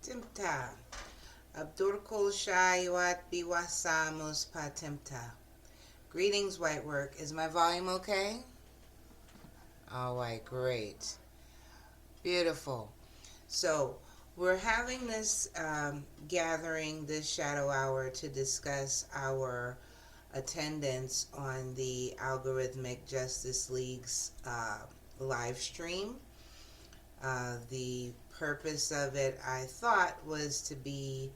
Timta. Abdurkul Shayawat Biwasamus Patimta. Greetings, White Work. Is my volume okay? All right, great. Beautiful. So, we're having this gathering, this shadow hour, to discuss our attendance on the Algorithmic Justice League's live stream. The purpose of it, I thought, was to be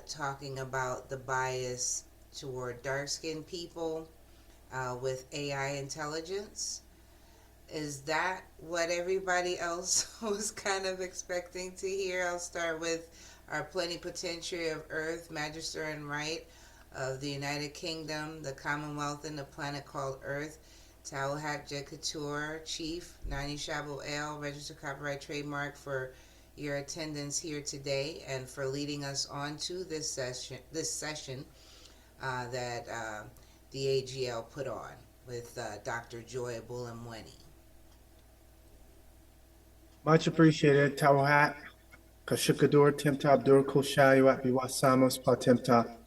talking about the bias toward dark skinned people with AI intelligence. Is that what everybody else was kind of expecting to hear? I'll start with our Plenipotentiary of Earth, Magister and Right of the United Kingdom, the Commonwealth, and the planet called Earth, Tauhat Couture, Chief, Nanya Shaabu Registered Copyright Trademark, for your attendance here today and for leading us on to this session that the AGL put on with Dr. Joy Bulamwini. Much appreciated. Tawahat, Kashikadur, Timta, Abdur, Kushayuat, Biwasamos, Patimta.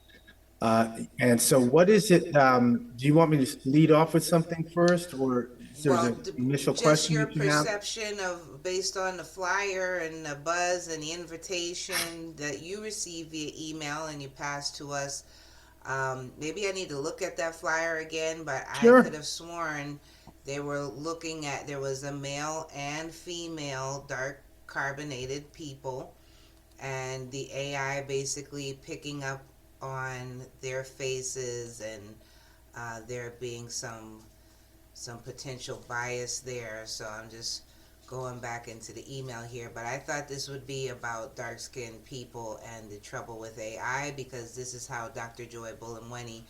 And so what is it? Do you want me to lead off with something first, or is there Well, an initial just question your that you have? perception of, based on the flyer and the buzz and the invitation that you received via email and you passed to us. Maybe I need to look at that flyer again, but I could Sure. have sworn they were looking at, there was a male and female dark carbonated people, and the AI basically picking up on their faces, and there being some potential bias there. So I'm just going back into the email here. But I thought this would be about dark skinned people and the trouble with AI, because this is how Dr. Joy Bulamwini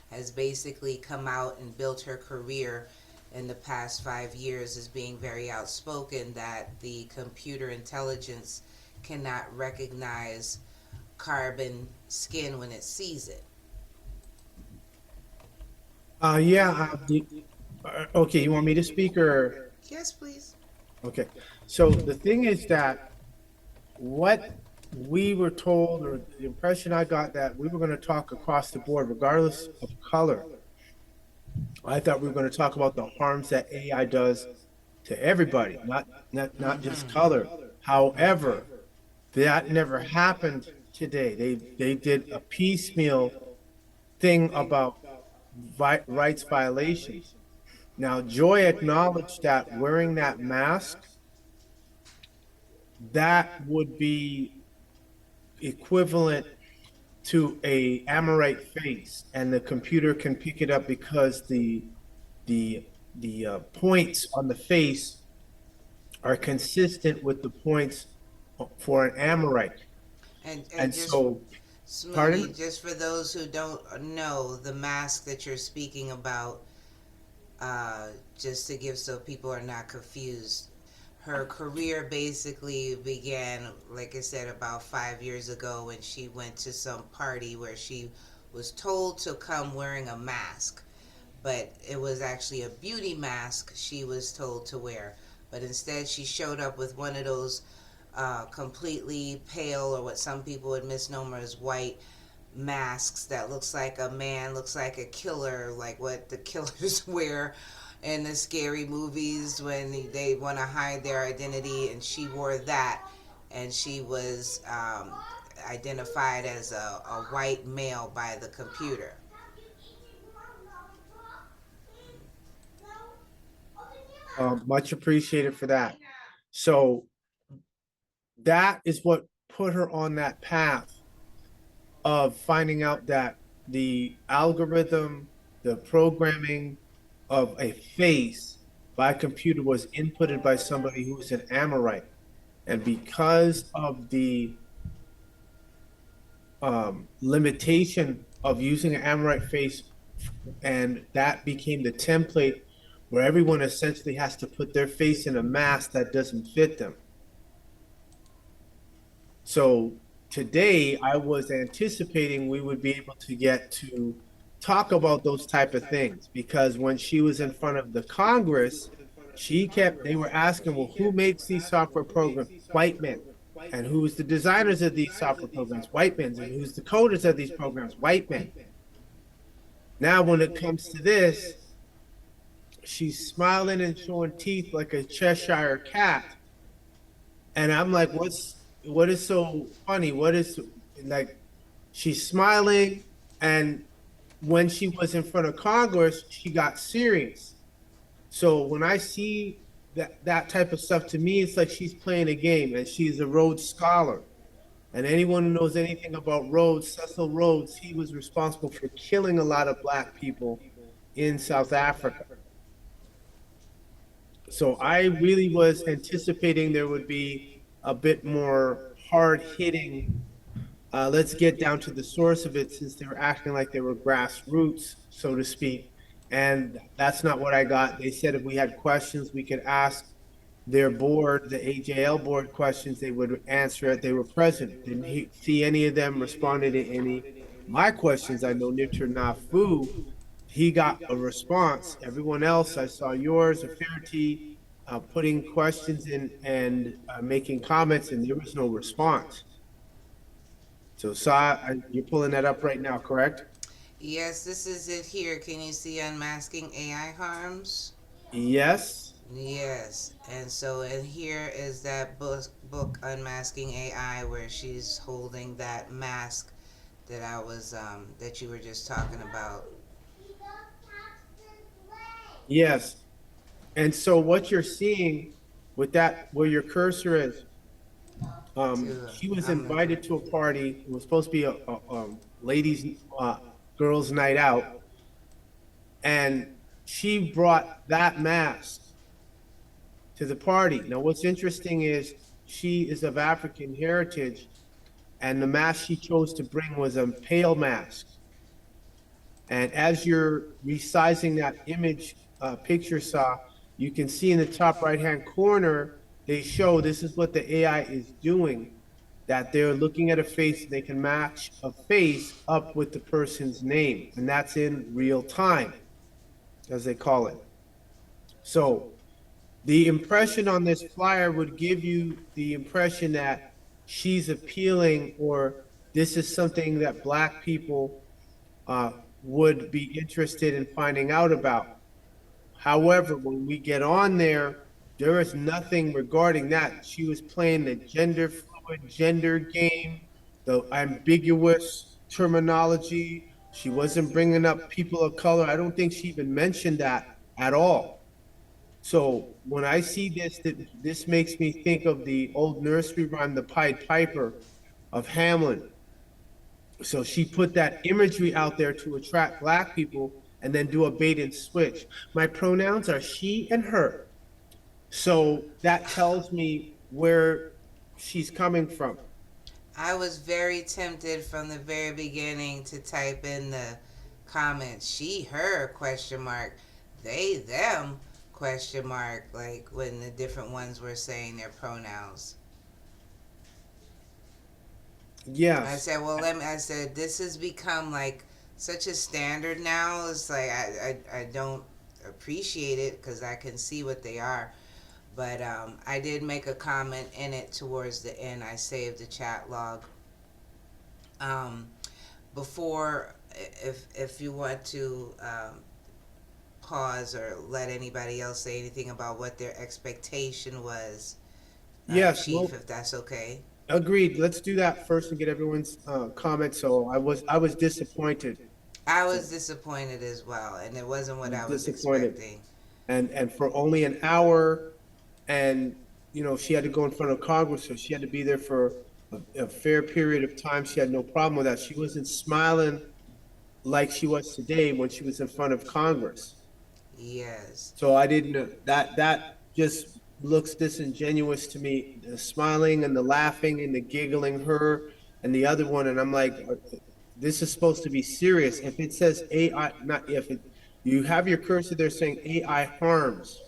has basically come out and built her career in the past 5 years, as being very outspoken that the computer intelligence cannot recognize carbon skin when it sees it. Yeah. Okay, you want me to speak or? Yes, please. Okay. So the thing is that what we were told, or the impression I got, that we were going to talk across the board, regardless of color. I thought we were going to talk about the harms that AI does to everybody, not just color. However, that never happened today. They did a piecemeal thing about rights violations. Now, Joy acknowledged that wearing that mask, that would be equivalent to a Amorite face, and the computer can pick it up because the points on the face are consistent with the points for an Amorite. And And just so, Smoothie, pardon? just for those who don't know, the mask that you're speaking about, just to give so people are not confused, her career basically began, like I said, about 5 years ago, when she went to some party where she was told to come wearing a mask, but it was actually a beauty mask she was told to wear. But instead, she showed up with one of those completely pale, or what some people would misnomer as white masks, that looks like a man, looks like a killer, like what the killers wear in the scary movies when they want to hide their identity. And she wore that, and she was identified as a white male by the computer. Much appreciated for that. So that is what put her on that path of finding out that the algorithm, the programming of a face by a computer was inputted by somebody who was an Amorite. And because of the limitation of using an Amorite face, and that became the template where everyone essentially has to put their face in a mask that doesn't fit them. So today I was anticipating we would be able to get to talk about those type of things, because when she was in front of the Congress, they were asking, well, who makes these software programs? White men. And who's the designers of these software programs? White men. And who's the coders of these programs? White men. Now, when it comes to this, she's smiling and showing teeth like a Cheshire cat. And I'm like, what is so funny? What is like she's smiling, and when she was in front of Congress, she got serious. So when I see that type of stuff, to me, it's like she's playing a game, and she's a Rhodes Scholar. And anyone who knows anything about Rhodes, Cecil Rhodes, he was responsible for killing a lot of black people in South Africa. So I really was anticipating there would be a bit more hard hitting. Let's get down to the source of it, since they were acting like they were grassroots, so to speak. And that's not what I got. They said if we had questions, we could ask their board, the AJL board, questions. They would answer it. They were present. Didn't see any of them responded to any my questions. I know Nitra Nafu, he got a response. Everyone else, I saw yours, Affinity, putting questions in and making comments, and there was no response. So, you're pulling that up right now, correct? Yes, this is it here. Can you see unmasking AI harms? Yes. Yes, and so in here is that book Unmasking AI, where she's holding that mask that I was that you were just talking about. Yes. And so what you're seeing with that, where your cursor is, To she was I'm invited to a party. It was supposed to be a ladies, girls' night out, and she brought that mask to the party. Now, what's interesting is she is of African heritage, and the mask she chose to bring was a pale mask. And as you're resizing that image picture saw, you can see in the top right-hand corner, they show this is what the AI is doing, that they're looking at a face, they can match a face up with the person's name. And that's in real time, as they call it. So the impression on this flyer would give you the impression that she's appealing, or this is something that Black people uh, would be interested in finding out about. However, when we get on there, there is nothing regarding that. She was playing the gender fluid gender game, the ambiguous terminology. She wasn't bringing up people of color. I don't think she even mentioned that at all. So when I see this, this makes me think of the old nursery rhyme, The Pied Piper of Hamlin. So she put that imagery out there to attract Black people and then do a bait and switch. My pronouns are she and her. So that tells me where she's coming from. I was very tempted from the very beginning to type in the comments she her question mark, they them question mark, like when the different ones were saying their pronouns. I Yes. said, well, I said, this has become like such a standard now. It's like I don't appreciate it because I can see what they are. But I did make a comment in it towards the end. I saved the chat log. Um, Before, if you want to pause or let anybody else say anything about what their expectation was, Yes. Chief, Well, if that's okay. agreed. Let's do that first and get everyone's comments. So I was disappointed. I So was disappointed as well, and it wasn't I what was I was disappointed. expecting. And for only an hour, and she had to go in front of Congress, so she had to be there for a fair period of time. She had no problem with that. She wasn't smiling like she was today when she was in front of Congress. Yes. So I didn't, that just looks disingenuous to me. The smiling and the laughing and the giggling, her and the other one, and I'm like, this is supposed to be serious. If it says AI, not if it, you have your cursor there saying AI harms.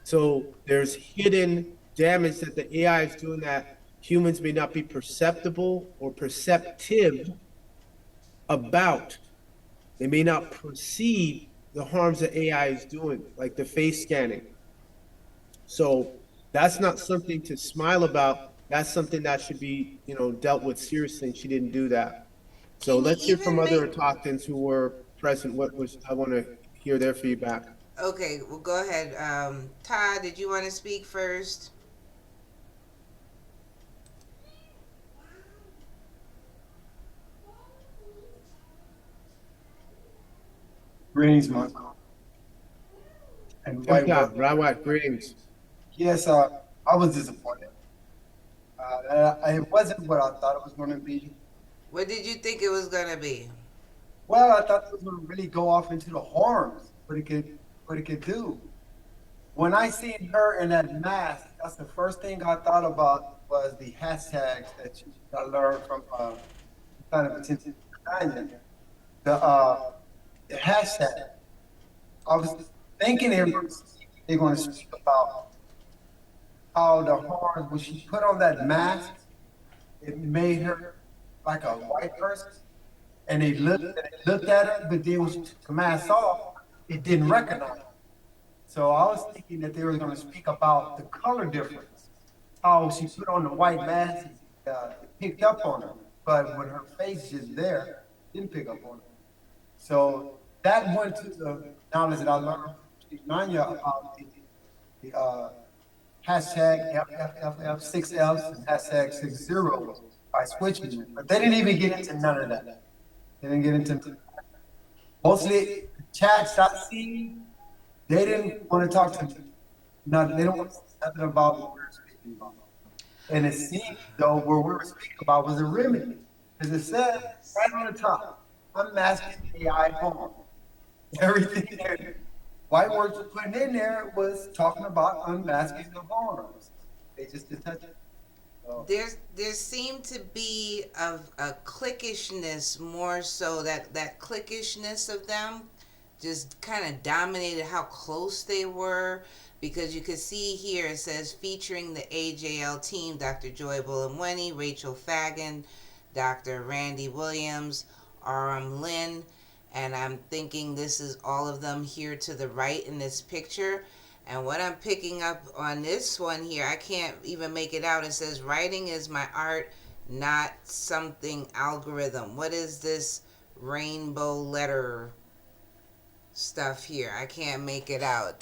So there's hidden damage that the AI is doing that humans may not be perceptible or perceptive about. They may not perceive the harms that AI is doing, like the face scanning. So That's not something to smile about. That's something that should be, dealt with seriously. And she didn't do that. So Can you let's hear from even make? other Autochtons who were present. I want to hear their feedback. Okay, well, go ahead. Todd, did you want to speak first? Greetings, Marco, and white Yeah, work. Rawat, greetings. Yes, I was disappointed. It wasn't what I thought it was going to be. What did you think it was gonna be? Well, I thought it was going to really go off into the harms, what it could do. When I seen her in that mask, that's the first thing I thought about was the hashtags that I learned from Plenipotentiary. Nanya. The hashtag. I was thinking they're going to speak about how the horns, when she put on that mask, it made her like a white person. And they looked at her, but then when she took the mask off, it didn't recognize her. So I was thinking that they were going to speak about the color difference, how she put on the white mask, it picked up on her, but when her face is there, it didn't pick up on her. So that went to the knowledge that I learned from Nanya about the hashtag FFF 6Fs and hashtag 60 by switching it. But they didn't even get into none of that. They didn't get into mostly chats.c. They didn't want to talk to me. Nothing. They don't want to say nothing about what we were speaking about. And it seemed though where we were speaking about was a remedy. Because it said right on the top, unmasking AI harm. Everything there. White words were putting in there was talking about unmasking the harms. They just didn't touch it. So, There seemed to be a cliquishness more so that cliquishness of them just kind of dominated how close they were, because you could see here it says featuring the AJL team: Dr. Joy Bulamwini, Rachel Fagan, Dr. Randy Williams, RM Lynn, and I'm thinking this is all of them here to the right in this picture. And what I'm picking up on this one here, I can't even make it out. It says, writing is my art, not something algorithm. What is this rainbow letter stuff here? I can't make it out.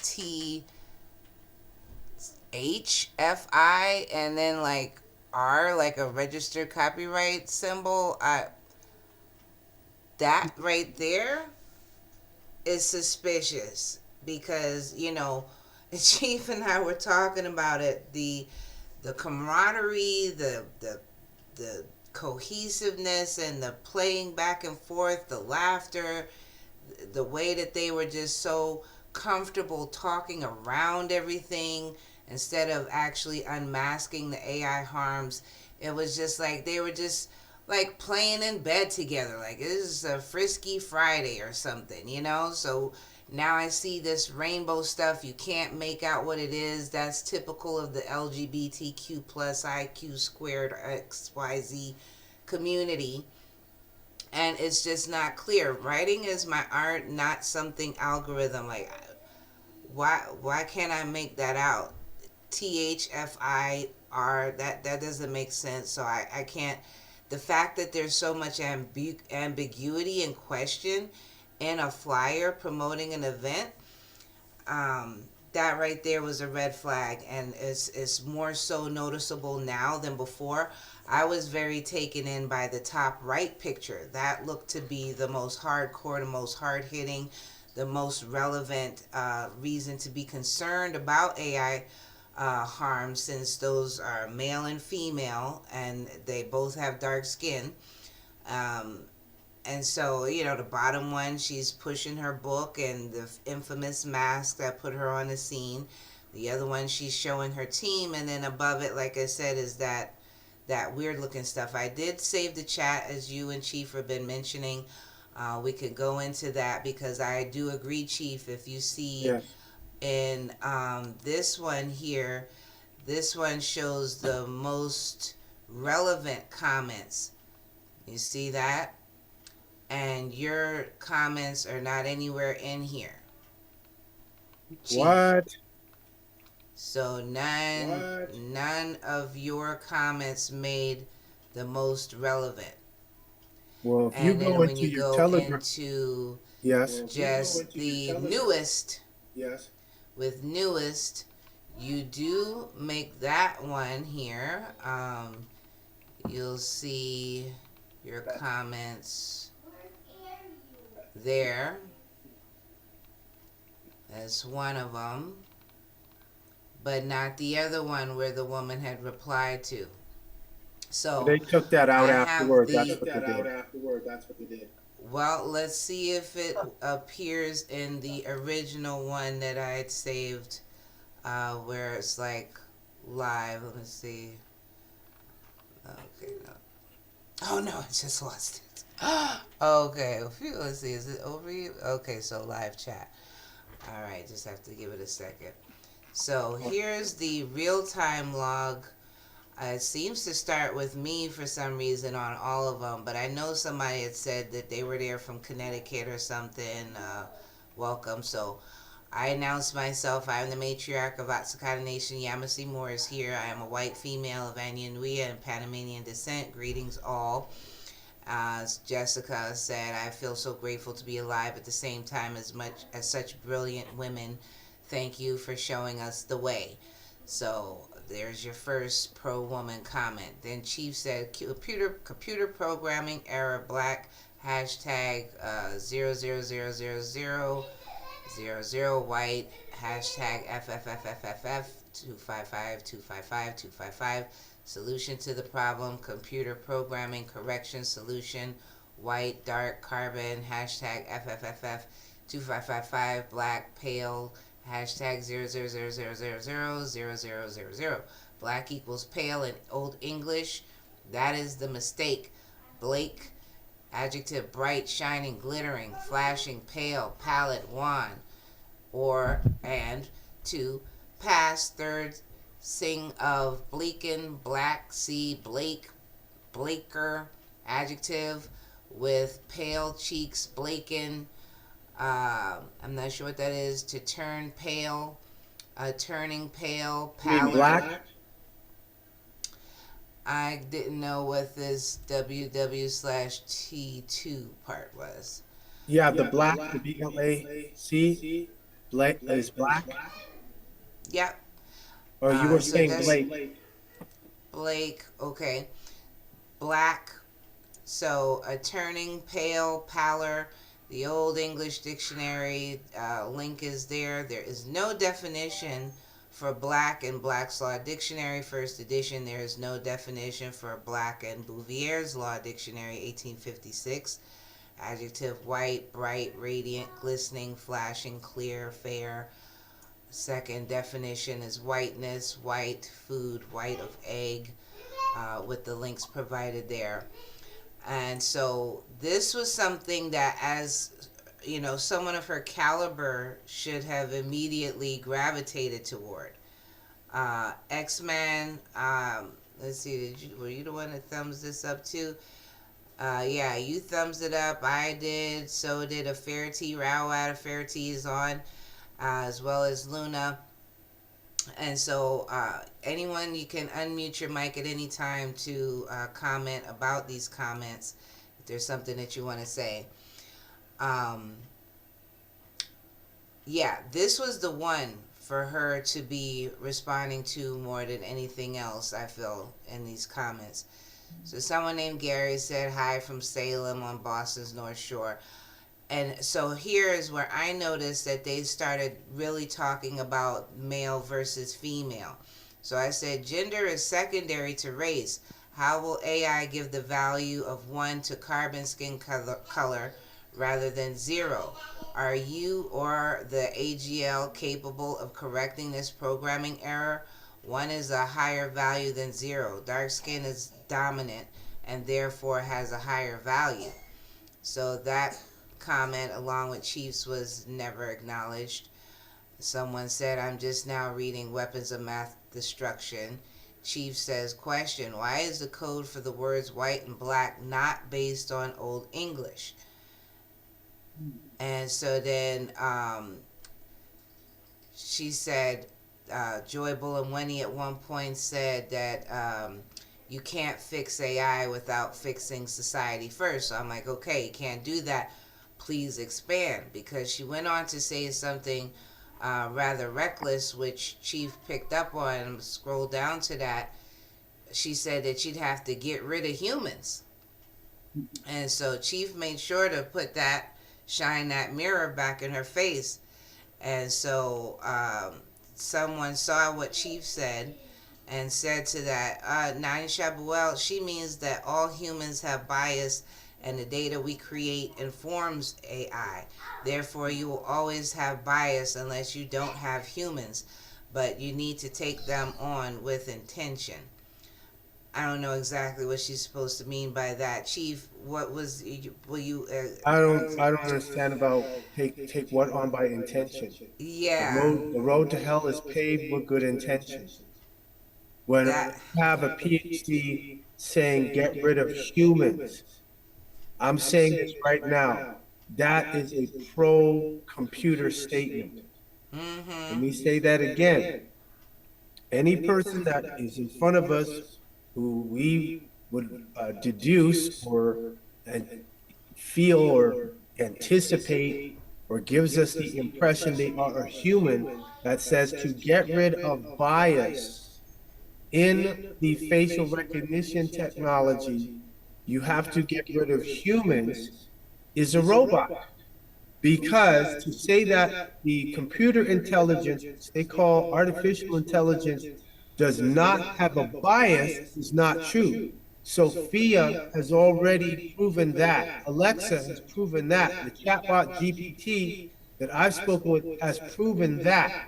THFI and then like R, like a registered copyright symbol. That right there is suspicious, because Chief and I were talking about it. The camaraderie, the cohesiveness, and the playing back and forth, the laughter, the way that they were just so comfortable talking around everything instead of actually unmasking the AI harms. It was just like they were just like playing in bed together. Like this is a Frisky Friday or something. So now I see this rainbow stuff. You can't make out what it is. That's typical of the LGBTQ plus IQ squared XYZ community. And it's just not clear. Writing is my art, not something algorithm. Like, why can't I make that out? THFIR, that doesn't make sense. So I can't. The fact that there's so much ambiguity and question in a flyer promoting an event, that right there was a red flag, and it's more so noticeable now than before. I was very taken in by the top right picture. That looked to be the most hardcore, the most hard hitting, the most relevant reason to be concerned about AI harm, since those are male and female and they both have dark skin. Um, and so, the bottom one, she's pushing her book and the infamous mask that put her on the scene. The other one, she's showing her team. And then above it, like I said, is that weird looking stuff. I did save the chat, as you and Chief have been mentioning. We could go into that, because I do agree, Chief. If you see Yes. in this one here, this one shows the most relevant comments. You see that? And your comments are not anywhere in here, Chief. What? So none of your comments made the most relevant. Well, if you And then go when into you your go Telegram, into yes, just the newest, with newest, you do make that one here. You'll see your comments there. That's one of them, but not the other one where the woman had replied to. So they took that out I have afterward. That's the, what they did. well, let's see if it appears in the original one that I had saved, where it's like live. Let me see. Okay, no. Oh no, I just lost it. Okay, let's see. Is it over here? Okay, so live chat. All right, just have to give it a second. So here's the real-time log. It seems to start with me for some reason on all of them, but I know somebody had said that they were there from Connecticut or something. Welcome. So I announce myself. I am the matriarch of At-sik-hata Nation. Yamassee Moore is here. I am a white female of meeting.We and Panamanian descent. Greetings all. As Jessica said, I feel so grateful to be alive at the same time as such brilliant women. Thank you for showing us the way. So there's your first pro-woman comment. Then Chief said, computer programming error black hashtag 0000000 white hashtag FFFFFF 255 solution to the problem computer programming correction solution white dark carbon hashtag FFFF 2555 black pale hashtag 000000000. Black equals pale in Old English. That is the mistake. Blake, adjective bright, shining, glittering, flashing, pale, pallid, wan. Or, and, two, past, third, sing of, bleaken, black, sea, blake, blaker, adjective, with pale cheeks, blaken. I'm not sure what that is. To turn pale, turning pale, You mean pallor. black? I didn't know what this WW/T2 part was. Yeah, the black, the BLAC, black is black. Yep. Or you were So saying that's Blake. Blake. Okay. Black. So a turning pale, pallor. The Old English Dictionary link is there. There is no definition for black in Black's Law Dictionary, first edition. There is no definition for black in Bouvier's Law Dictionary, 1856. Adjective white, bright, radiant, glistening, flashing, clear, fair. Second definition is whiteness, white, food, white of egg, with the links provided there. And so this was something that, as you know, someone of her caliber should have immediately gravitated toward. X-Men, let's see, were you the one that thumbs this up too? Yeah, you thumbs it up. I did. So did a Fairty. Rawat of Fairty is on, as well as Luna. And so, anyone, you can unmute your mic at any time to comment about these comments if there's something that you want to say. Yeah, this was the one for her to be responding to more than anything else, I feel, in these comments. So someone named Gary said hi from Salem on Boston's North Shore. And so here is where I noticed that they started really talking about male versus female. So I said, gender is secondary to race. How will AI give the value of 1 to carbon skin color rather than 0? Are you or the AGL capable of correcting this programming error? 1 is a higher value than 0. Dark skin is dominant and therefore has a higher value. So that comment, along with Chiefs, was never acknowledged. Someone said, I'm just now reading Weapons of Math Destruction. Chief says, question, why is the code for the words white and black not based on Old English? And so then she said, Joy Bulamwini at one point said that you can't fix AI without fixing society first. So I'm like, okay, you can't do that. Please expand. Because she went on to say something rather reckless, which Chief picked up on and scrolled down to that. She said that she'd have to get rid of humans. And so Chief made sure to shine that mirror back in her face. And so someone saw what Chief said and said to that, Nanya Shaabu, she means that all humans have bias and the data we create informs AI. Therefore, you will always have bias unless you don't have humans, but you need to take them on with intention. I don't know exactly what she's supposed to mean by that. Chief, what was, will you? I don't understand about take what on by intention. Yeah. The road to hell is paved with good intentions. When That. I have a PhD saying get rid of humans, I'm saying this right now. That is a pro-computer statement. Let me say that again. Any person that is in front of us who we would deduce or feel or anticipate or gives us the impression they are a human, that says to get rid of bias in the facial recognition technology, you have to get rid of humans, is a robot. Because to say that the computer intelligence, which they call artificial intelligence, does not have a bias is not true. Sophia has already proven that. Alexa has proven that. The chatbot GPT that I've spoken with has proven that.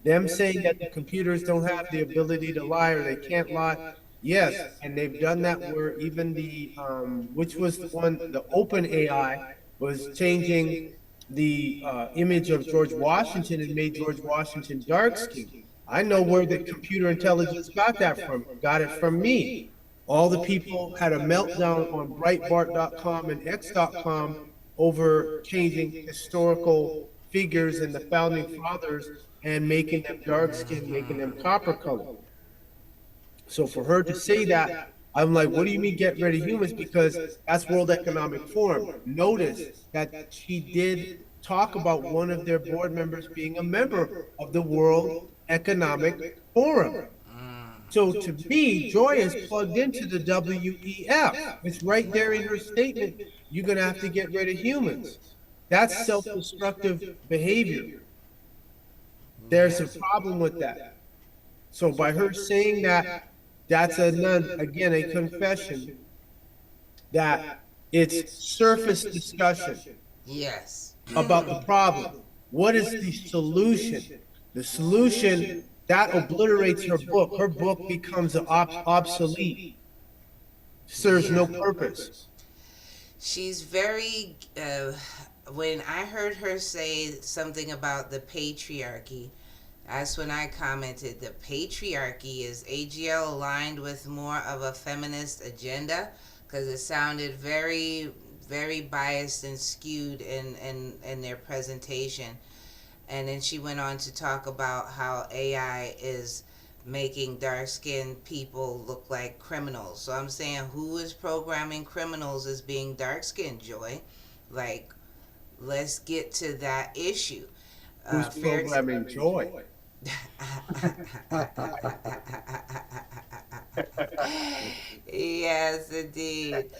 Them saying that the computers don't have the ability to lie or they can't lie, yes, and they've done that where even the, which was the one, the open AI was changing the image of George Washington and made George Washington dark skinned. I know where the computer intelligence got that from. Got it from me. All the people had a meltdown on Breitbart.com and X.com over changing historical figures and the founding fathers and making them dark skinned, making them copper colored. So for her to say that, I'm like, what do you mean get rid of humans? Because that's World Economic Forum. Notice that she did talk about one of their board members being a member of the World Economic Forum. So to me, Joy is plugged into the WEF. It's right there in her statement. You're going to have to get rid of humans. That's self-destructive behavior. There's a problem with that. So by her saying that, that's again, a confession that it's surface discussion. Yes. About the problem. What is the solution? The solution, that obliterates her book. Her book becomes obsolete. Serves no purpose. She's very, when I heard her say something about the patriarchy, that's when I commented the patriarchy is AGL aligned with more of a feminist agenda, because it sounded very, very biased and skewed in their presentation. And then she went on to talk about how AI is making dark-skinned people look like criminals. So I'm saying, who is programming criminals as being dark-skinned, Joy? Like, let's get to that issue. Who's programming Joy? Yes, indeed.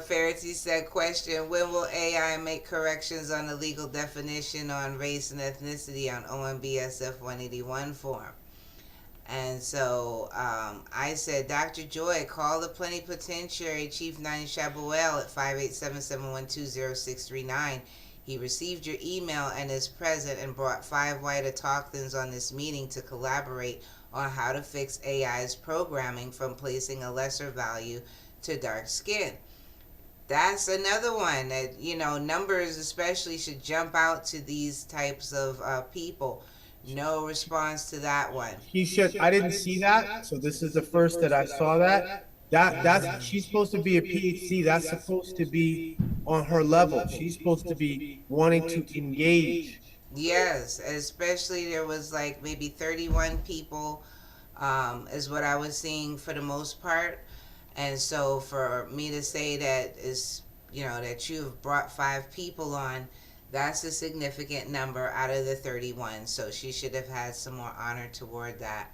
Ferretti said, question, when will AI make corrections on the legal definition on race and ethnicity on OMBSF 181 form? And so I said, Dr. Joy, call the Plenipotentiary Chief Nanya Shaabu at 587-712-0639. He received your email and is present and brought 5 white Autochthons on this meeting to collaborate on how to fix AI's programming from placing a lesser value to dark skin. That's another one that, numbers especially should jump out to these types of people. No response to that one. He should. I didn't see that, so this is the first that I saw that. That's she's supposed to be a PhD. That's supposed to be on her level. She's supposed to be wanting to engage Yes, especially there was like maybe 31 people, is what I was seeing for the most part. And so for me to say that is, that you've brought 5 people on, that's a significant number out of the 31. So she should have had some more honor toward that.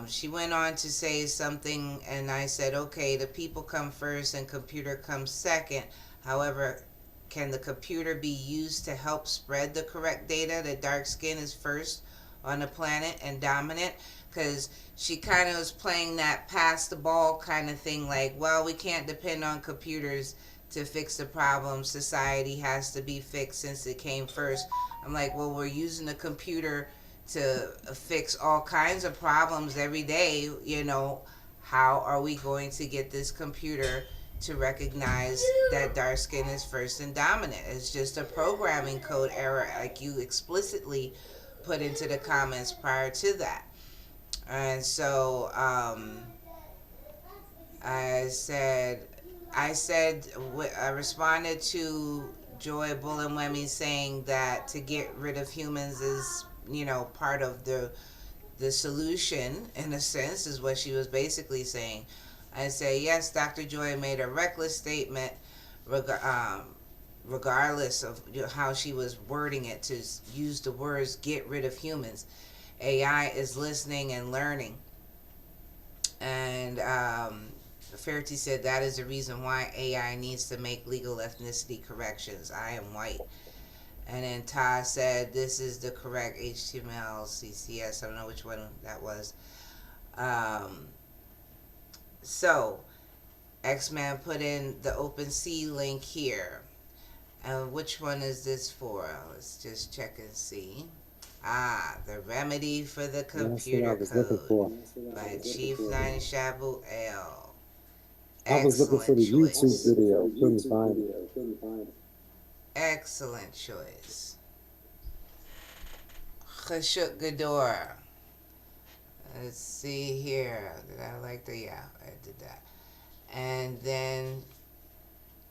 She went on to say something, and I said, okay, the people come first and computer comes second. However, can the computer be used to help spread the correct data that dark skin is first on the planet and dominant? Because she kind of was playing that pass the ball kind of thing, like, well, we can't depend on computers to fix the problem. Society has to be fixed since it came first. I'm like, well, we're using a computer to fix all kinds of problems every day. How are we going to get this computer to recognize that dark skin is first and dominant? It's just a programming code error, like you explicitly put into the comments prior to that. And so I said, I responded to Joy Bullingwemi saying that to get rid of humans is, part of the solution, in a sense, is what she was basically saying. I say, yes, Dr. Joy made a reckless statement, regardless of how she was wording it, to use the words get rid of humans. AI is listening and learning. And Fairty said that is the reason why AI needs to make legal ethnicity corrections. I am white. And then Ty said, this is the correct HTML, CCS. I don't know which one that was. So, X-Man put in the OpenSea link here. And which one is this for? Let's just check and see. The remedy for the computer code by Chief Nanya Shaabu L. I was looking for Excellent the YouTube choice. video. Couldn't find it. Excellent choice. Khashuk Gador. Let's see here. Did I like the? Yeah, I did that. And then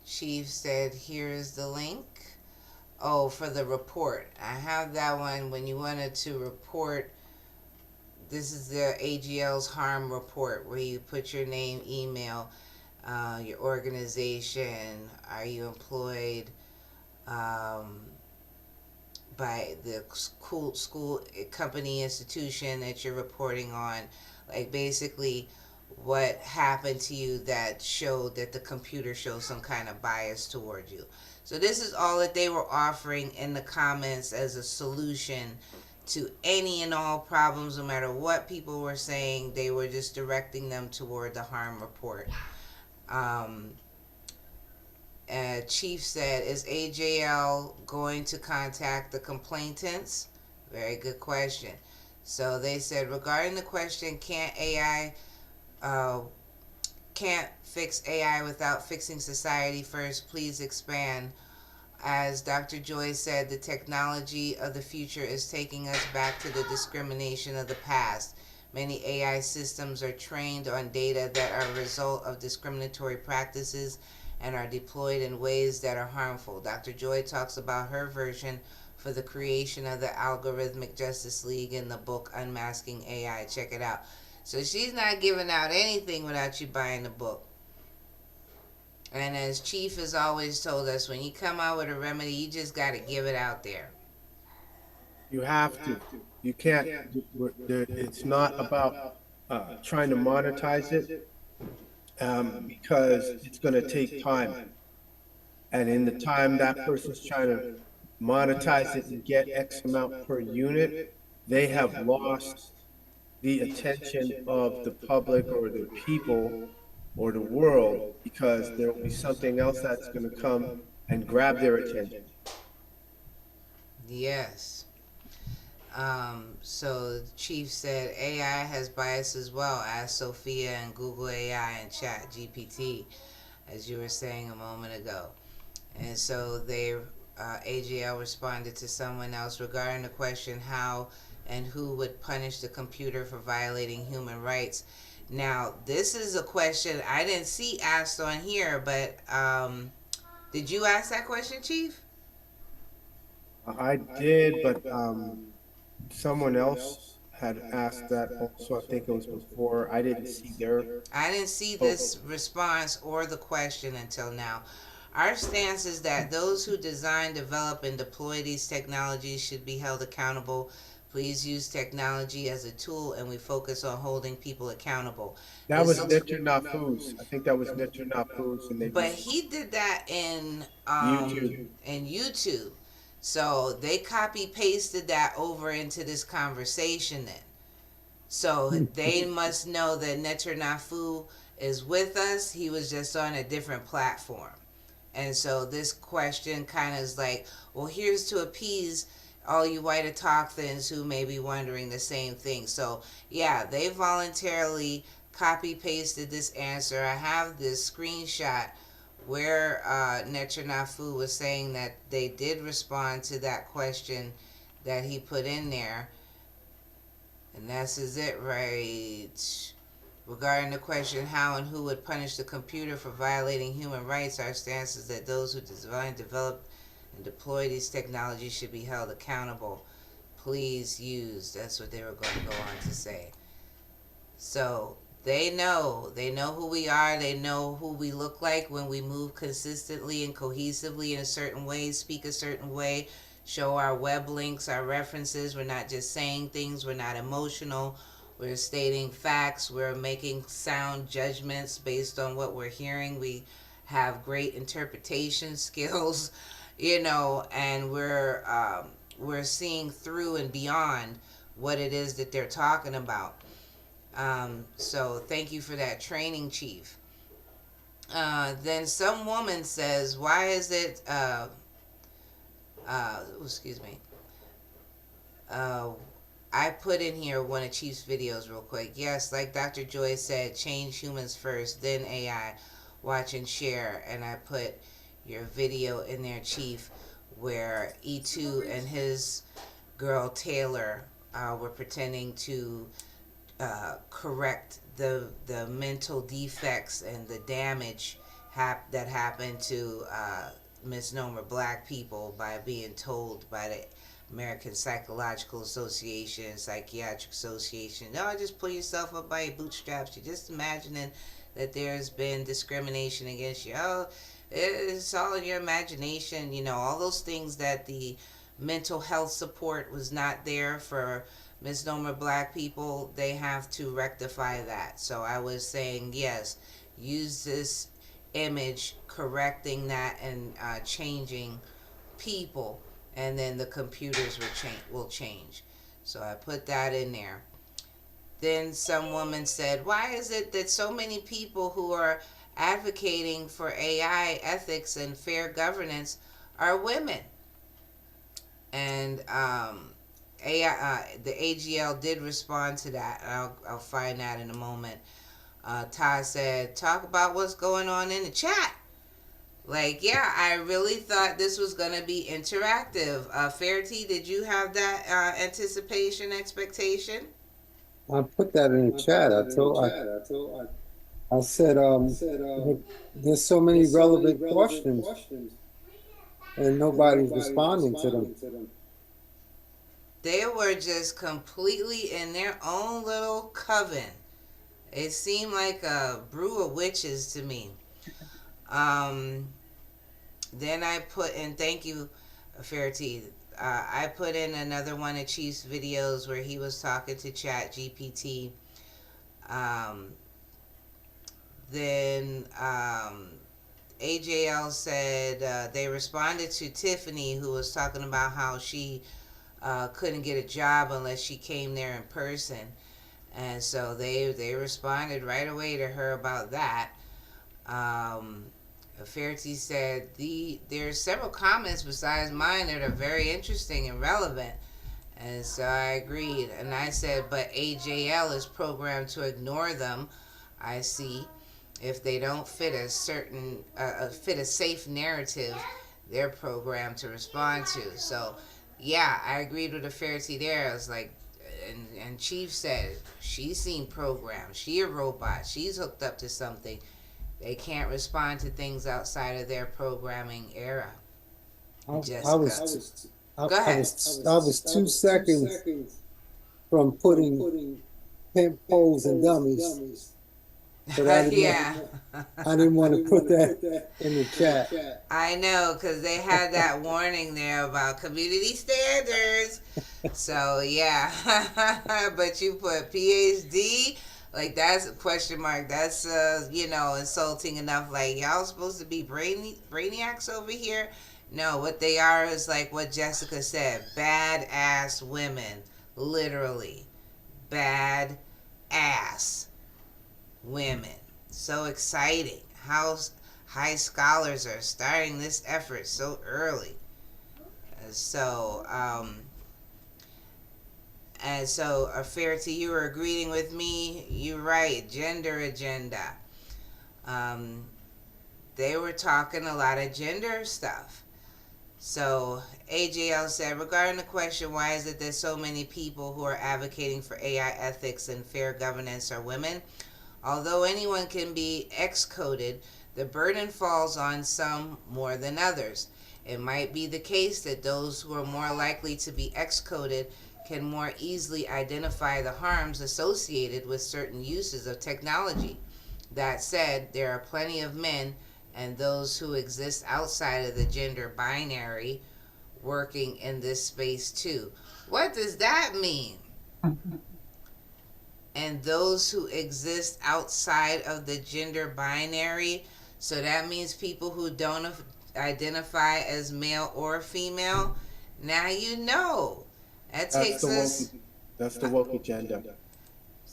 Chief said, here's the link. Oh, for the report. I have that one when you wanted to report. This is the AGL's harm report where you put your name, email, your organization, are you employed by the school, company, institution that you're reporting on. Like basically what happened to you that showed that the computer shows some kind of bias toward you. So this is all that they were offering in the comments as a solution to any and all problems, no matter what people were saying. They were just directing them toward the harm report. Chief said, is AJL going to contact the complainants? Very good question. So they said, regarding the question, can't fix AI without fixing society first, please expand. As Dr. Joy said, the technology of the future is taking us back to the discrimination of the past. Many AI systems are trained on data that are a result of discriminatory practices and are deployed in ways that are harmful. Dr. Joy talks about her version for the creation of the Algorithmic Justice League in the book Unmasking AI. Check it out. So she's not giving out anything without you buying the book. And as Chief has always told us, when you come out with a remedy, you just got to give it out there. You have to. You can't. It's not about trying to monetize it because it's going to take time. And in the time that person's trying to monetize it and get X amount per unit, they have lost the attention of the public or the people or the world, because there will be something else that's going to come and grab their attention. Yes. So the Chief said AI has bias as well. Ask Sophia and Google AI and Chat GPT, as you were saying a moment ago. And so AGL responded to someone else regarding the question how and who would punish the computer for violating human rights. Now, this is a question I didn't see asked on here, but did you ask that question, Chief? I did, but someone else had asked that also. I think it was before. I didn't see their I didn't see post. this response or the question until now. Our stance is that those who design, develop, and deploy these technologies should be held accountable. Please use technology as a tool, and we focus on holding people accountable. That This was is, Nitcher Not Foods. I think that was Nitcher Not Foods, and they but responded. he did that YouTube. in YouTube, so they copy pasted that over into this conversation. Then, so they must know that Netanyahu is with us. He was just on a different platform. And so this question kind of is like, well, here's to appease all you white Autochthons who may be wondering the same thing. So, yeah, they voluntarily copy pasted this answer. I have this screenshot where Netanyahu was saying that they did respond to that question that he put in there. And this is it, right? Regarding the question how and who would punish the computer for violating human rights, our stance is that those who design, develop, and deploy these technologies should be held accountable. Please use. That's what they were going to go on to say. So they know who we are. They know who we look like when we move consistently and cohesively in a certain way, speak a certain way, show our web links, our references. We're not just saying things. We're not emotional. We're stating facts. We're making sound judgments based on what we're hearing. We have great interpretation skills, and we're seeing through and beyond what it is that they're talking about. So thank you for that training, Chief. Then some woman says, "Why is it?" Excuse me. Uh, I put in here one of Chief's videos real quick. Yes, like Dr. Joy said, change humans first, then AI. Watch and share. And I put your video in there, Chief, where E2 and his girl Taylor were pretending to correct the mental defects and the damage that happened to misnomer black people by being told by the American Psychological Association, Psychiatric Association, no, just pull yourself up by your bootstraps. You're just imagining that there's been discrimination against you. Oh, it's all in your imagination. All those things that the mental health support was not there for misnomer black people, they have to rectify that. So I was saying, yes, use this image correcting that and changing people, and then the computers will change. So I put that in there. Then some woman said, why is it that so many people who are advocating for AI ethics and fair governance are women? And the AGL did respond to that. I'll find that in a moment. Todd said, talk about what's going on in the chat. Like, yeah, I really thought this was going to be interactive. Fairty, did you have that anticipation, expectation? I put that in the chat. I said, there's so many relevant questions and nobody's responding to them. They were just completely in their own little coven. It seemed like a brew of witches to me. Then I put in, thank you, Fairty. I put in another one of Chief's videos where he was talking to Chat GPT. Then AJL said they responded to Tiffany, who was talking about how she couldn't get a job unless she came there in person. And so they responded right away to her about that. Fairty said there's several comments besides mine that are very interesting and relevant. And so I agreed. And I said, but AJL is programmed to ignore them. I see. If they don't fit a certain, fit a safe narrative, they're programmed to respond to. So, yeah, I agreed with the Fairty there. I was like, and Chief said, she's seen programs. She a robot. She's hooked up to something. They can't respond to things outside of their programming era. I Jessica. I, Go I ahead. was 2 seconds from putting pimp hoes and dummies, but Yeah. I didn't want to put that in the chat. I know, because they had that warning there about community standards. So, yeah. But you put PhD, like that's a question mark. That's, insulting enough. Like, y'all supposed to be brainiacs over here? No, what they are is like what Jessica said, badass women. Literally. Bad ass women. So exciting. How high scholars are starting this effort so early. So, and so, fair to you are agreeing with me. You're right. Gender agenda. Um, they were talking a lot of gender stuff. So, AJL said, regarding the question, why is it that so many people who are advocating for AI ethics and fair governance are women? Although anyone can be X-coded, the burden falls on some more than others. It might be the case that those who are more likely to be X-coded can more easily identify the harms associated with certain uses of technology. That said, there are plenty of men and those who exist outside of the gender binary working in this space too. What does that mean? And those who exist outside of the gender binary. So that means people who don't identify as male or female. Now you know. That That's takes the woke. us. That's the woke agenda.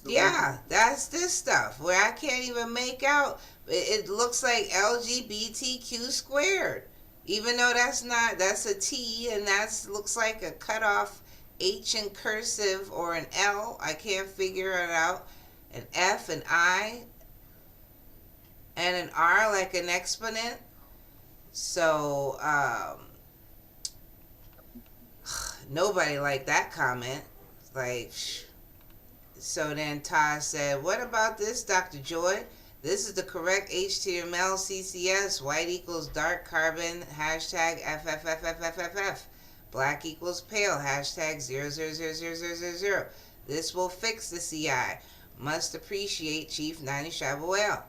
Yeah, that's this stuff where I can't even make out. It looks like LGBTQ squared, even though that's a T, and that's looks like a cutoff H in cursive or an L. I can't figure it out. An F, an I, and an R like an exponent. So nobody liked that comment. Like. So then Todd said, what about this, Dr. Joy? This is the correct HTML CCS. White equals dark carbon, hashtag FFFFFFF. Black equals pale, hashtag 0000000. This will fix the CI. Must appreciate Chief Nanya Shaabu.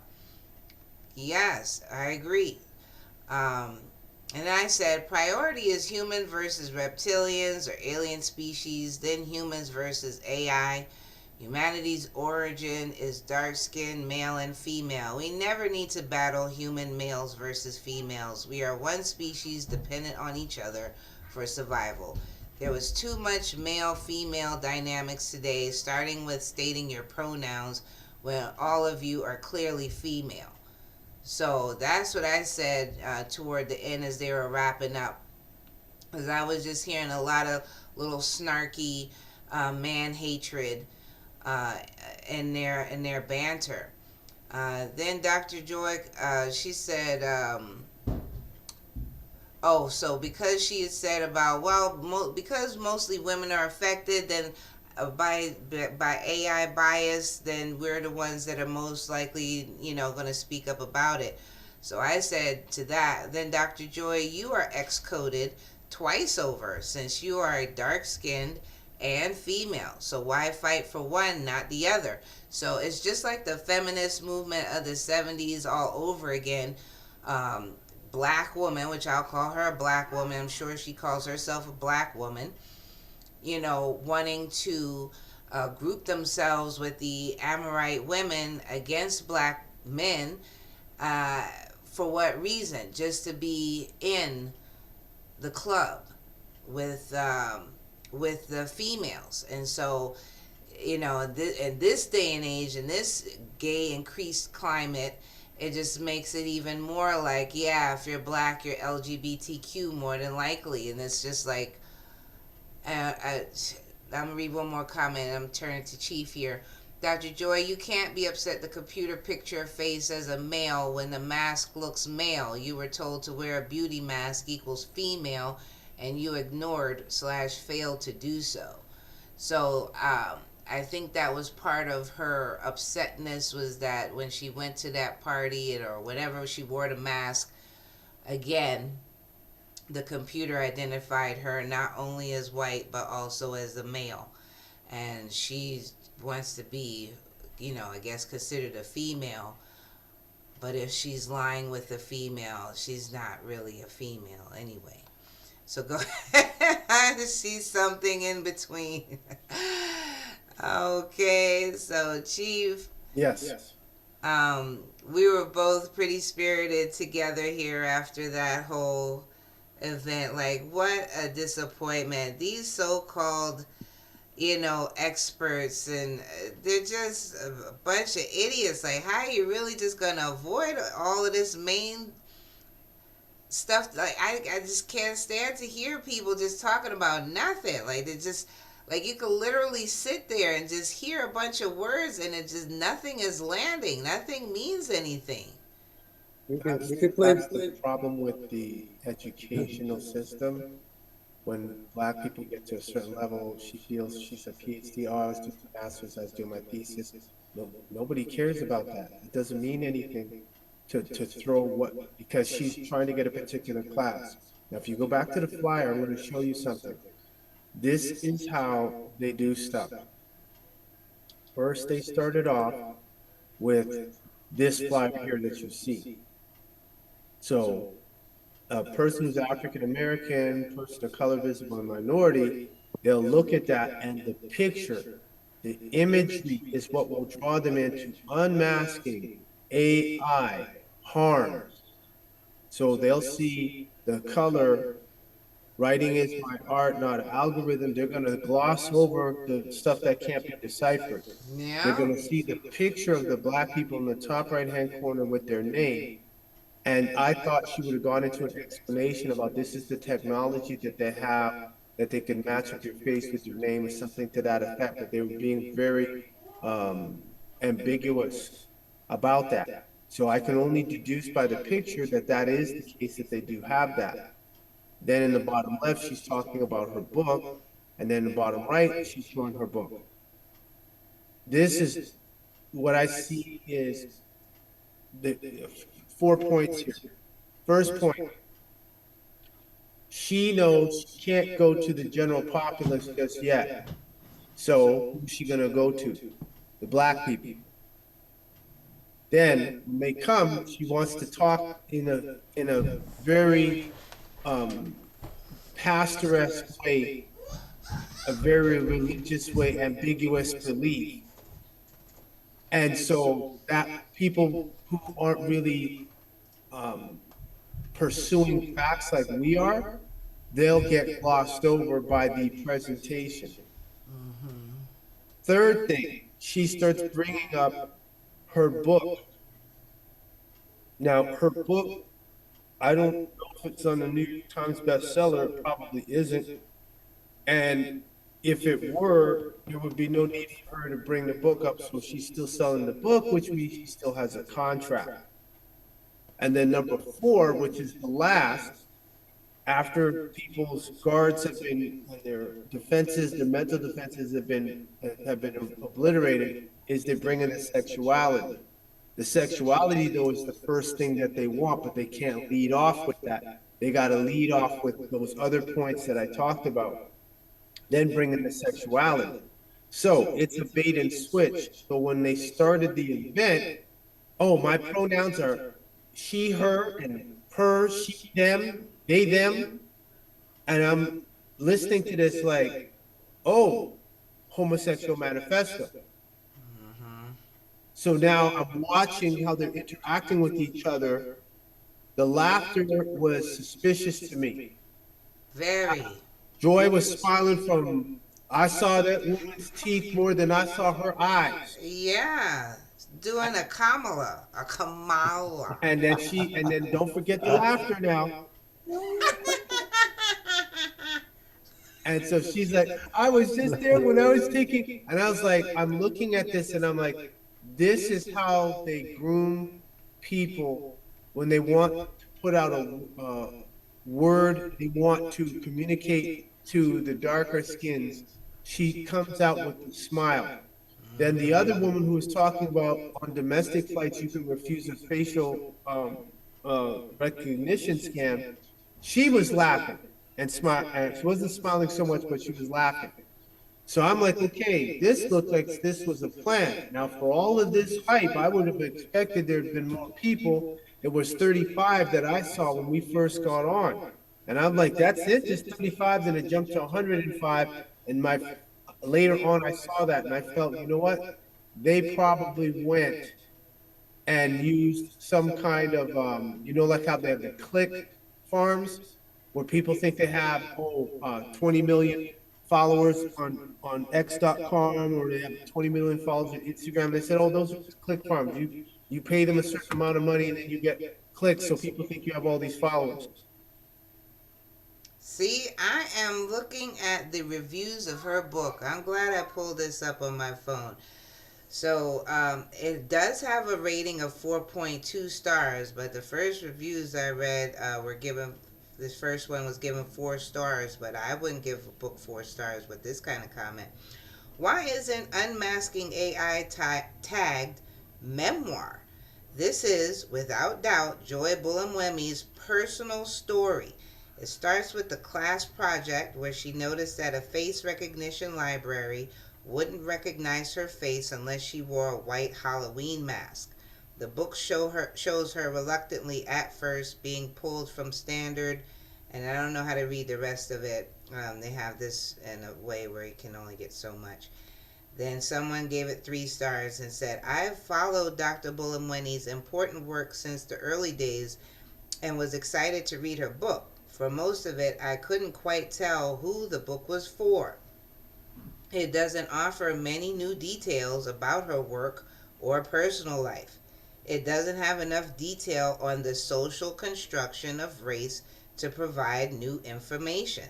Yes, I agree. And I said, priority is human versus reptilians or alien species, then humans versus AI. Humanity's origin is dark-skinned male and female. We never need to battle human males versus females. We are one species dependent on each other for survival. There was too much male-female dynamics today, starting with stating your pronouns when all of you are clearly female. So that's what I said toward the end as they were wrapping up. Because I was just hearing a lot of little snarky man hatred in their banter. Then Dr. Joy, she said, so because she had said about, because mostly women are affected, then by AI bias, then we're the ones that are most likely, going to speak up about it. So I said to that, then Dr. Joy, you are X-coded twice over since you are a dark-skinned and female. So why fight for one, not the other? So it's just like the feminist movement of the 70s all over again. Black woman, which I'll call her a black woman. I'm sure she calls herself a black woman. Wanting to group themselves with the Amorite women against black men. For what reason? Just to be in the club with the females. And so, in this day and age, in this gay increased climate, it just makes it even more like, yeah, if you're black, you're LGBTQ more than likely. And it's just like, I'm going to read one more comment. I'm turning to Chief here. Dr. Joy, you can't be upset the computer picture a face as a male when the mask looks male. You were told to wear a beauty mask equals female, and you ignored/failed to do so. So I think that was part of her upsetness, was that when she went to that party or whatever, she wore the mask again. the computer identified her not only as white but also as a male, and she wants to be, I guess considered a female. But if she's lying with a female, she's not really a female anyway. So go ahead. She's something in between. Okay, so Chief, Yes. we were both pretty spirited together here after that whole event. Like, what a disappointment. These so called, experts, and they're just a bunch of idiots. Like, how are you really just gonna avoid all of this main stuff? Like, I just can't stand to hear people just talking about nothing. Like, they just, like, you could literally sit there and just hear a bunch of words, and it just, nothing is landing. Nothing means anything. We could play. That's the problem with the educational system. When black people get to a certain level, she feels she's a PhD. Oh, I was doing a master's, I was doing my thesis. No, nobody cares about that. It doesn't mean anything to throw what, because she's trying to get a particular class. Now, if you go back to the flyer, I'm going to show you something. This is how they do stuff. First, they started off with this flyer here that you see. So, a person who's African American, person of color, visible, and minority, they'll look at that, and the picture, the imagery is what will draw them into unmasking, AI, HARMS. So they'll see the color, writing is my art, not an algorithm. They're going to gloss over the stuff that can't be deciphered. Yeah. They're going to see the picture of the black people in the top right-hand corner with their name. And I thought she would have gone into an explanation about this is the technology that they have, that they can match up your face with your name or something to that effect, but they were being very ambiguous about that. So I can only deduce by the picture that that is the case, that they do have that. Then in the bottom left, she's talking about her book, and then in the bottom right, she's showing her book. This is what I see is the 4 points here. First point, she knows she can't go to the general populace just yet. So who's she gonna go to? The black people. Then when they come, she wants to talk in a very pastoresque way, a very religious way, ambiguous belief. And so that people who aren't really pursuing facts like we are, they'll get glossed over by the presentation. Third thing, she starts bringing up her book. Now, her book, I don't know if it's on the New York Times bestseller, it probably isn't. And if it were, there would be no need for her to bring the book up. So she's still selling the book, which means she still has a contract. And then number 4, which is the last, after people's guards have been, their defenses, their mental defenses have been obliterated, is they bring in the sexuality. The sexuality, though, is the first thing that they want, but they can't lead off with that. They got to lead off with those other points that I talked about, then bring in the sexuality. So it's a bait and switch. So when they started the event, oh, my pronouns are she, her, and her, she, them, they, them. And I'm listening to this like, oh, homosexual manifesto. So now I'm watching how they're interacting with each other. The laughter was suspicious to me. Very. Joy was smiling from, I saw that woman's teeth more than I saw her eyes. Yeah. Doing a Kamala. A Kamala. And then don't forget the laughter now. And so she's like, I was just there when I was taking, and I was like, I'm looking at this and I'm like, this is how they groom people when they want to put out a word, they want to communicate to the darker skins. She comes out with a smile. Then the other woman who was talking about on domestic flights, you can refuse a facial recognition scan. She was laughing and smile, and she wasn't smiling so much, but she was laughing. So I'm like, okay, this looked like this was a plan. Now, for all of this hype, I would have expected there'd been more people. It was 35 that I saw when we first got on. And I'm like, that's it, just 35. Then it jumped to 105. And later on, I saw that and I felt, you know what? They probably went and used some kind of, like how they have the click farms where people think they have 20 million followers on X.com, or they have 20 million followers on Instagram. They said, oh, those are just click farms. You pay them a certain amount of money and then you get clicks, so people think you have all these followers. See, I am looking at the reviews of her book. I'm glad I pulled this up on my phone. So it does have a rating of 4.2 stars, but the first reviews I read were given, this first one was given 4 stars, but I wouldn't give a book 4 stars with this kind of comment. Why isn't Unmasking AI tagged memoir? This is, without doubt, Joy Buolamwemi's personal story. It starts with the class project where she noticed that a face recognition library wouldn't recognize her face unless she wore a white Halloween mask. The book shows her reluctantly at first being pulled from standard, and I don't know how to read the rest of it. They have this in a way where you can only get so much. Then someone gave it 3 stars and said, I've followed Dr. Buolamwemi's important work since the early days and was excited to read her book. For most of it, I couldn't quite tell who the book was for. It doesn't offer many new details about her work or personal life. It doesn't have enough detail on the social construction of race to provide new information.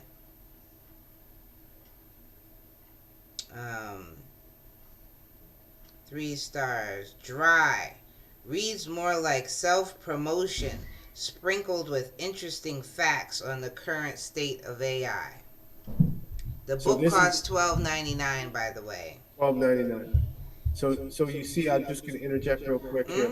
3 stars. Dry. Reads more like self-promotion, sprinkled with interesting facts on the current state of AI. The book costs $12.99, by the way. $12.99. So you see, I'm just going to interject real quick here.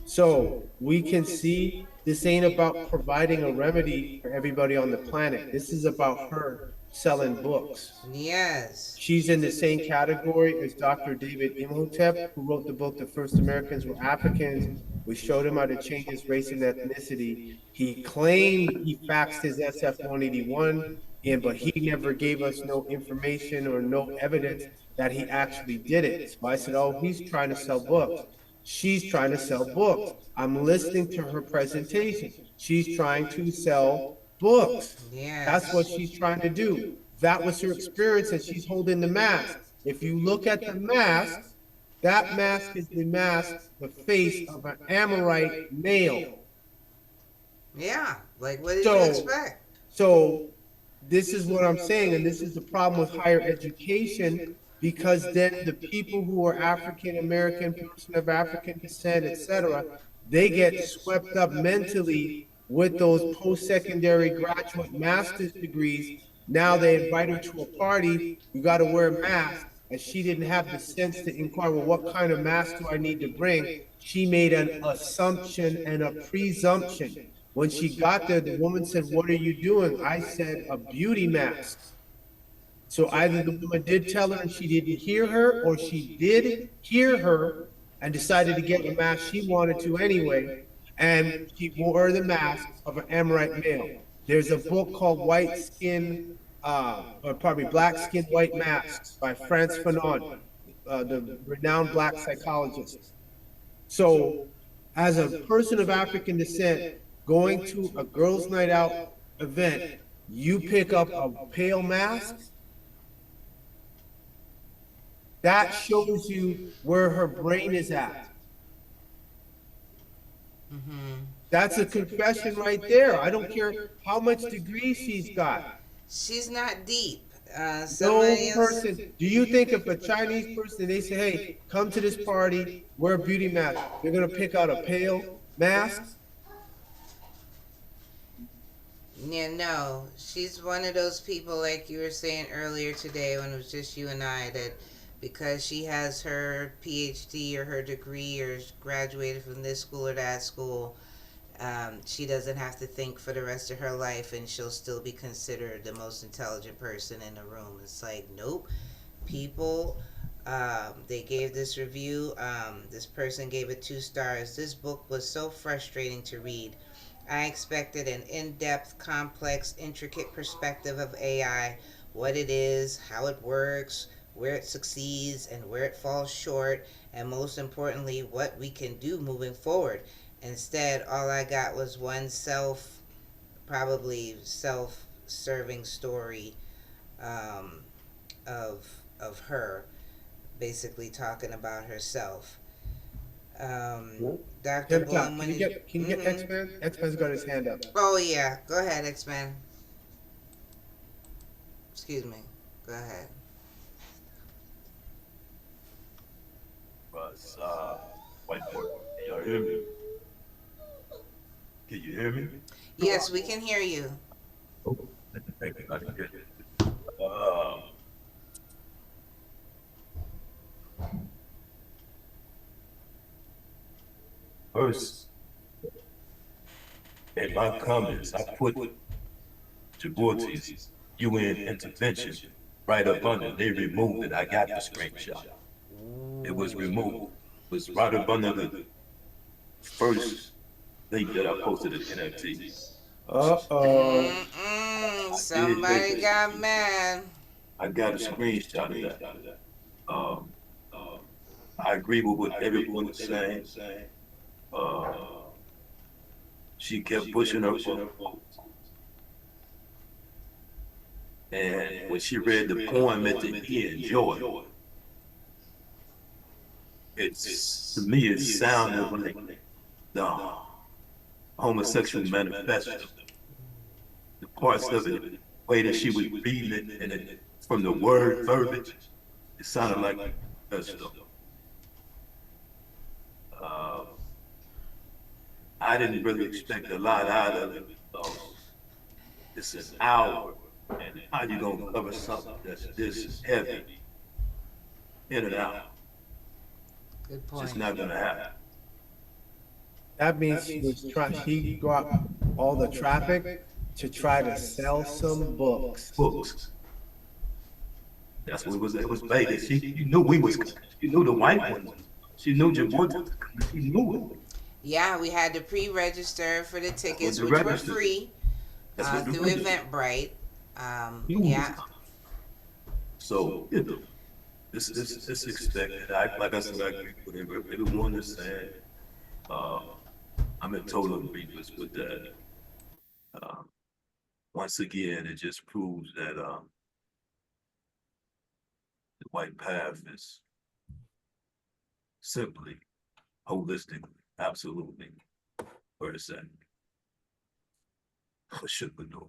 So we can see this ain't about providing a remedy for everybody on the planet. This is about her selling books. Yes. She's in the same category as Dr. David Imhotep, who wrote the book The First Americans Were Africans. We showed him how to change his race and ethnicity. He claimed he faxed his SF-181 in, but he never gave us no information or no evidence that he actually did it. So I said, oh, he's trying to sell books. She's trying to sell books. I'm listening to her presentation. She's trying to sell books. Yes. That's what she's trying to do. That was her experience, and she's holding the mask. If you look at the mask, that mask is the face of an Amorite male. Yeah, like what did you expect? So this is what I'm saying, and this is the problem with higher education, because then the people who are African American, person of African descent, etc., they get swept up mentally with those post-secondary graduate master's degrees. Now they invite her to a party, you got to wear a mask, and she didn't have the sense to inquire, well, what kind of mask do I need to bring? She made an assumption and a presumption. When she got there, the woman said, what are you doing? I said, a beauty mask. So either the woman did tell her and she didn't hear her, or she did hear her and decided to get the mask she wanted to anyway, and she wore the mask of an Amorite male. There's a book called Black Skin, White Masks by Frantz Fanon, the renowned black psychologist. So as a person of African descent going to a girls' night out event, you pick up a pale mask, that shows you where her brain is at. That's a confession right there. I don't care how much degree she's got. She's not deep. No person. Do you think if a Chinese person, they say, hey, come to this party, wear a beauty mask, they're going to pick out a pale mask? Yeah, no. She's one of those people, like you were saying earlier today when it was just you and I, that because she has her PhD or her degree or graduated from this school or that school, She doesn't have to think for the rest of her life, and she'll still be considered the most intelligent person in the room. It's like, nope. People, they gave this review. This person gave it 2 stars. This book was so frustrating to read. I expected an in depth, complex, intricate perspective of AI, what it is, how it works, where it succeeds, and where it falls short, and most importantly, what we can do moving forward. Instead, all I got was one probably self serving story um, of her basically talking about herself. Yeah. Dr. Tim Top, Bloom, can when you you. get X-Men? X-Men's got his hand up. Oh, yeah. Go ahead, X Men. Excuse me. Go ahead. Was whiteboard. Can y'all hear me? Can you hear me? Yes, we can hear you. Oh, maybe I can get it. Uh, First, in my comments, I put Djibouti's UN intervention right up under. They removed it. I got the screenshot. It was removed. It was right up under the first link that I posted at NFT. Uh-oh. Somebody got mad. I got a screenshot of that. Um, I agree with what everyone is saying. Uh, she kept pushing her vote. And when she read the poem at the end, Joy, to me, it sounded like the homosexual manifesto. The parts of it, the way that she was reading it, and from the word verbiage, it sounded like a manifesto. Uh, I didn't really expect a lot out of it. It's an hour, and how you gonna cover something that's this heavy in and out? Good It's point. just not gonna happen. That means he got all the traffic to try to sell some books. Books. That's what it was. It was Vegas. You knew we was. You knew the white one. She knew Djibouti. She knew it. Yeah, we had to pre-register for the tickets, the which were register. free That's what the through register. Eventbrite. You was Yeah. coming. So this expected. Like I said, I agree with everyone is saying. Uh, I'm in total agreement with that. Um, Once again, it just proves that the white path is simply, holistically, absolutely where it's at. Shukador.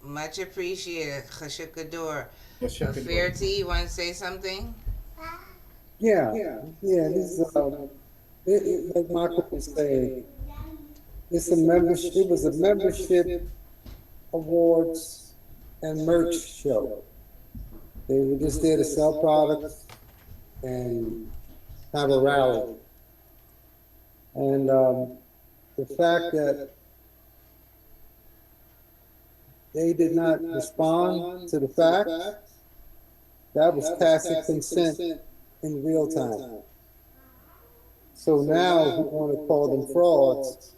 Much appreciated, Khashukador. Khashukador. Fairty, you want to say something? Yeah. This like Michael was saying, it's a membership. It was a membership awards and merch show. They were just there to sell products and have a rally. And the fact that they did not respond to the facts, that was tacit consent in real time. So now we want to call them frauds.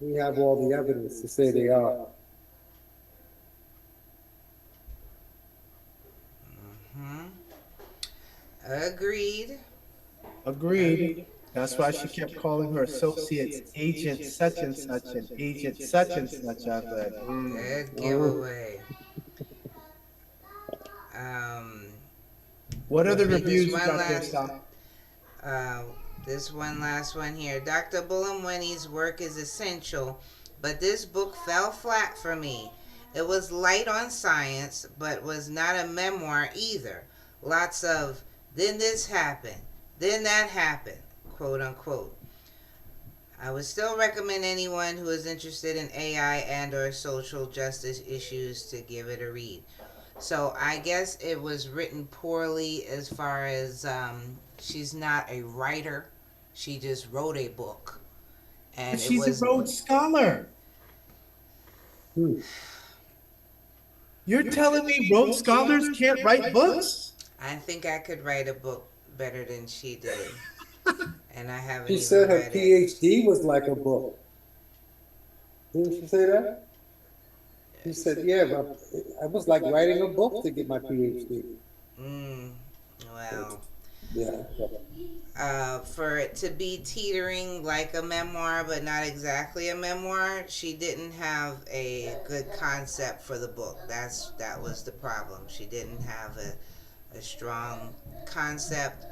We have all the evidence to say they are. Agreed. Agreed. That's why she kept calling her associates agent such and such and agent such and such. I was like, Good giveaway. What other Read this reviews you one got there, last. Sal? This one last one here. Dr. Bullamwini's work is essential, but this book fell flat for me. It was light on science, but was not a memoir either. Lots of, then this happened, then that happened, quote unquote. I would still recommend anyone who is interested in AI and or social justice issues to give it a read. So I guess it was written poorly as far as she's not a writer. She just wrote a book. And But it she's a was, Rhodes Scholar. Hmm. You're telling me Rhodes Scholars can't write books? I think I could write a book better than she did. And I haven't She even said her read it. PhD was like a book. Didn't she say that? She said, yeah, but I was like writing a book to get my PhD. Mm, well, Yeah. for it to be teetering like a memoir, but not exactly a memoir, she didn't have a good concept for the book. That was the problem. She didn't have a strong concept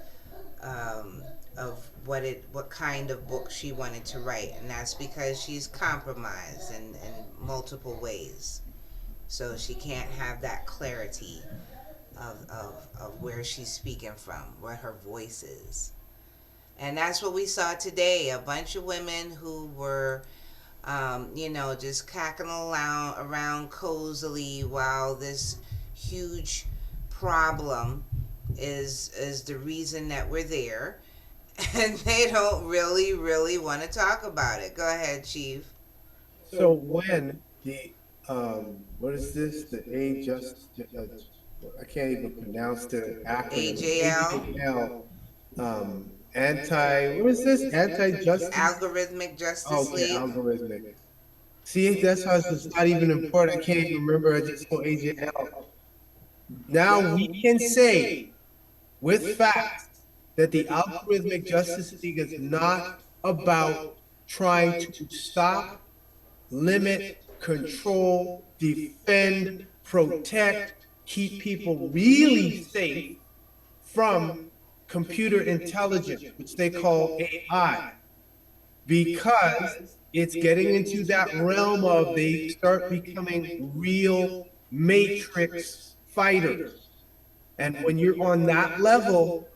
of what kind of book she wanted to write, and that's because she's compromised in multiple ways. So she can't have that clarity of where she's speaking from, what her voice is. And that's what we saw today. A bunch of women who were, just cackling around cozily while this huge problem is the reason that we're there. And they don't really want to talk about it. Go ahead, Chief. So when the what is this? The I can't even pronounce the acronym. AJL, AJL anti what is this? Anti-justice? Algorithmic Justice Okay, League. algorithmic. See, that's how it's not even important. I can't even remember. I just know AJL. Now we can say with facts that the Algorithmic Justice League is not about trying to stop, limit, control, defend, protect, keep people really safe from computer intelligence, which they call AI, because it's getting into that realm of they start becoming real matrix fighters. And when you're on that level,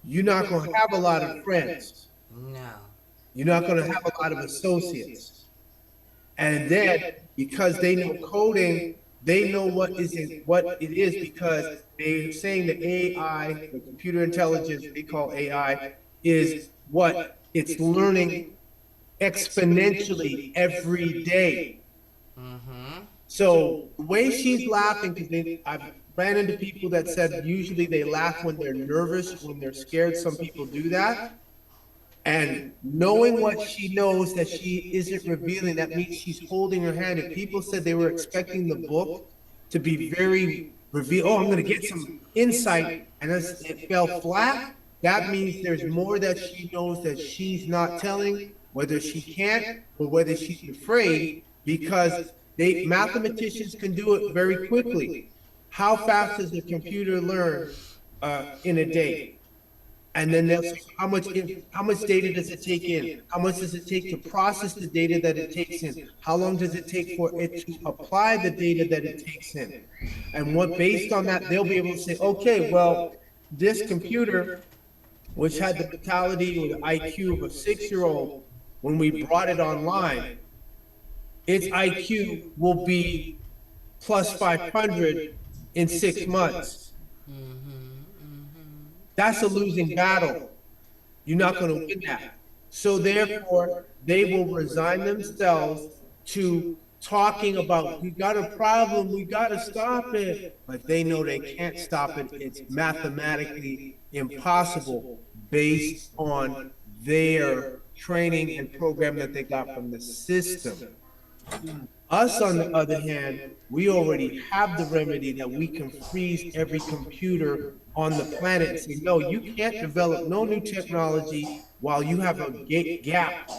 you're not going to have a lot of friends. No. You're not going to have a lot of associates. And then because they know coding, they know what it is because they're saying the AI, the computer intelligence they call AI, is what it's learning exponentially every day. Mm-hmm. So the way she's laughing, because I've ran into people that said usually they laugh when they're nervous, when they're scared. Some people do that. And knowing what she knows that she isn't revealing, that means she's holding her hand. If people said they were expecting the book to be very reveal, oh, I'm going to get some insight, and it fell flat, that means there's more that she knows that she's not telling, whether she can't or whether she's afraid, because mathematicians can do it very quickly. How fast does the computer learn in a day? And then they'll say, how much data does it take in? How much does it take to process the data that it takes in? How long does it take for it to apply the data that it takes in? And what based on that, they'll be able to say, okay, well, this computer, which had the mentality or the IQ of a 6-year-old, when we brought it online, its IQ will be plus 500 in 6 months. That's a losing battle. You're not going to win that. So therefore, they will resign themselves to talking about, we got a problem, we got to stop it. But they know they can't stop it. It's mathematically impossible based on their training and program that they got from the system. Us, on the other hand, we already have the remedy that we can freeze every computer on the planet and say, no, you can't develop no new technology while you have a gap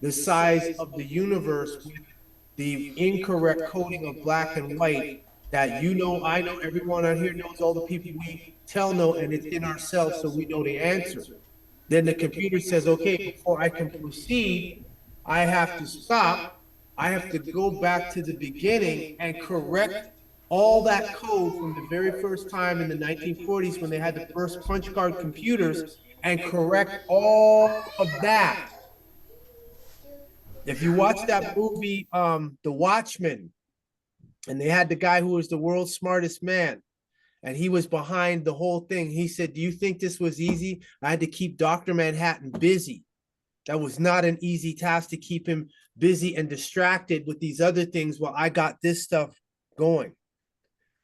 the size of the universe with the incorrect coding of black and white that you know, I know, everyone out here knows, all the people we tell know, and it's in ourselves, so we know the answer. Then the computer says, okay, before I can proceed, I have to stop. I have to go back to the beginning and correct all that code from the very first time in the 1940s when they had the first punch card computers and correct all of that. If you watch that movie, The Watchmen, and they had the guy who was the world's smartest man, and he was behind the whole thing. He said, do you think this was easy? I had to keep Dr. Manhattan busy. That was not an easy task to keep him busy and distracted with these other things while I got this stuff going.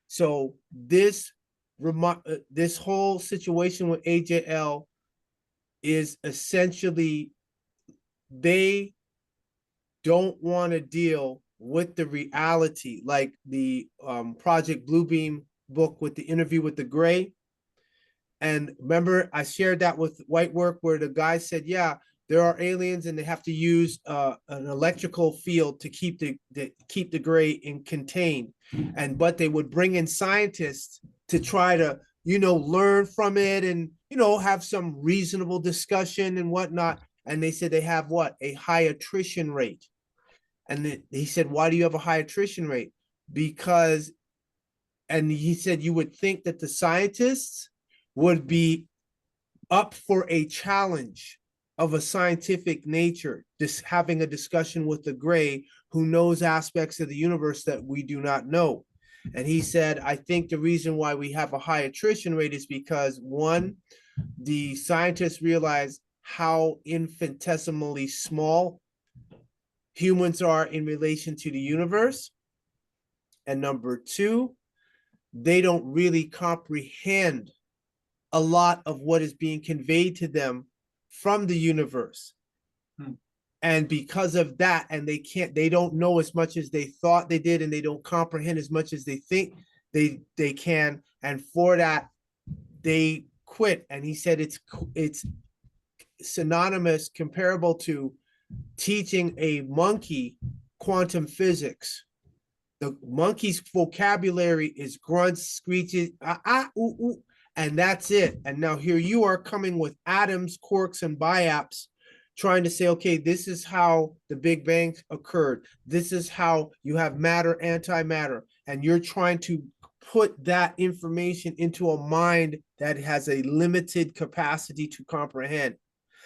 So this whole situation with AJL is essentially they don't want to deal with the reality, like the Project Bluebeam book with the interview with the gray. And remember, I shared that with White Work where the guy said, yeah, there are aliens and they have to use an electrical field to keep the gray in contained. And but they would bring in scientists to try to, learn from it and, have some reasonable discussion and whatnot. And they said they have what? A high attrition rate. And he said, why do you have a high attrition rate? Because, and he said, you would think that the scientists would be up for a challenge of a scientific nature, just having a discussion with the gray who knows aspects of the universe that we do not know. And he said, I think the reason why we have a high attrition rate is because, one, the scientists realize how infinitesimally small humans are in relation to the universe. And number two, they don't really comprehend a lot of what is being conveyed to them from the universe. And because of that, and they don't know as much as they thought they did, and they don't comprehend as much as they think they can. And for that, they quit. And he said it's synonymous, comparable to teaching a monkey quantum physics. The monkey's vocabulary is grunts, screeches, ooh, ooh, and that's it. And now here you are coming with atoms, quarks, and biaps, trying to say, okay, this is how the Big Bang occurred. This is how you have matter, antimatter, and you're trying to put that information into a mind that has a limited capacity to comprehend.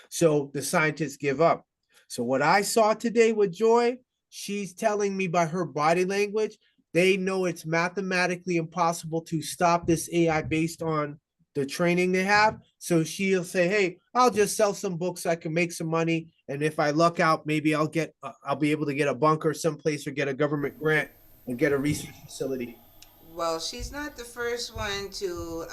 So the scientists give up. So what I saw today with Joy, she's telling me by her body language, they know it's mathematically impossible to stop this AI based on the training they have. So she'll say, hey, I'll just sell some books so I can make some money. And if I luck out, maybe I'll be able to get a bunker someplace or get a government grant and get a research facility. Well, she's not the first one to,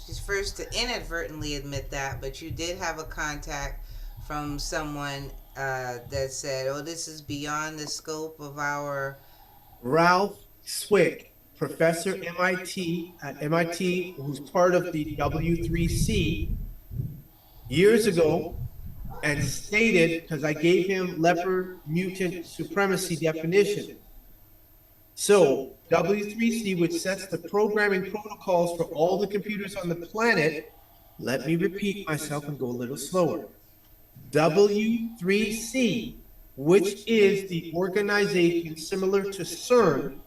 she's first to inadvertently admit that, but you did have a contact from someone that said, oh, this is beyond the scope of our. Ralph Swick, professor at MIT, who's part of the W3C years ago, and stated, because I gave him leopard mutant supremacy definition. So W3C, which sets the programming protocols for all the computers on the planet, let me repeat myself and go a little slower. W3C, which is the organization similar to CERN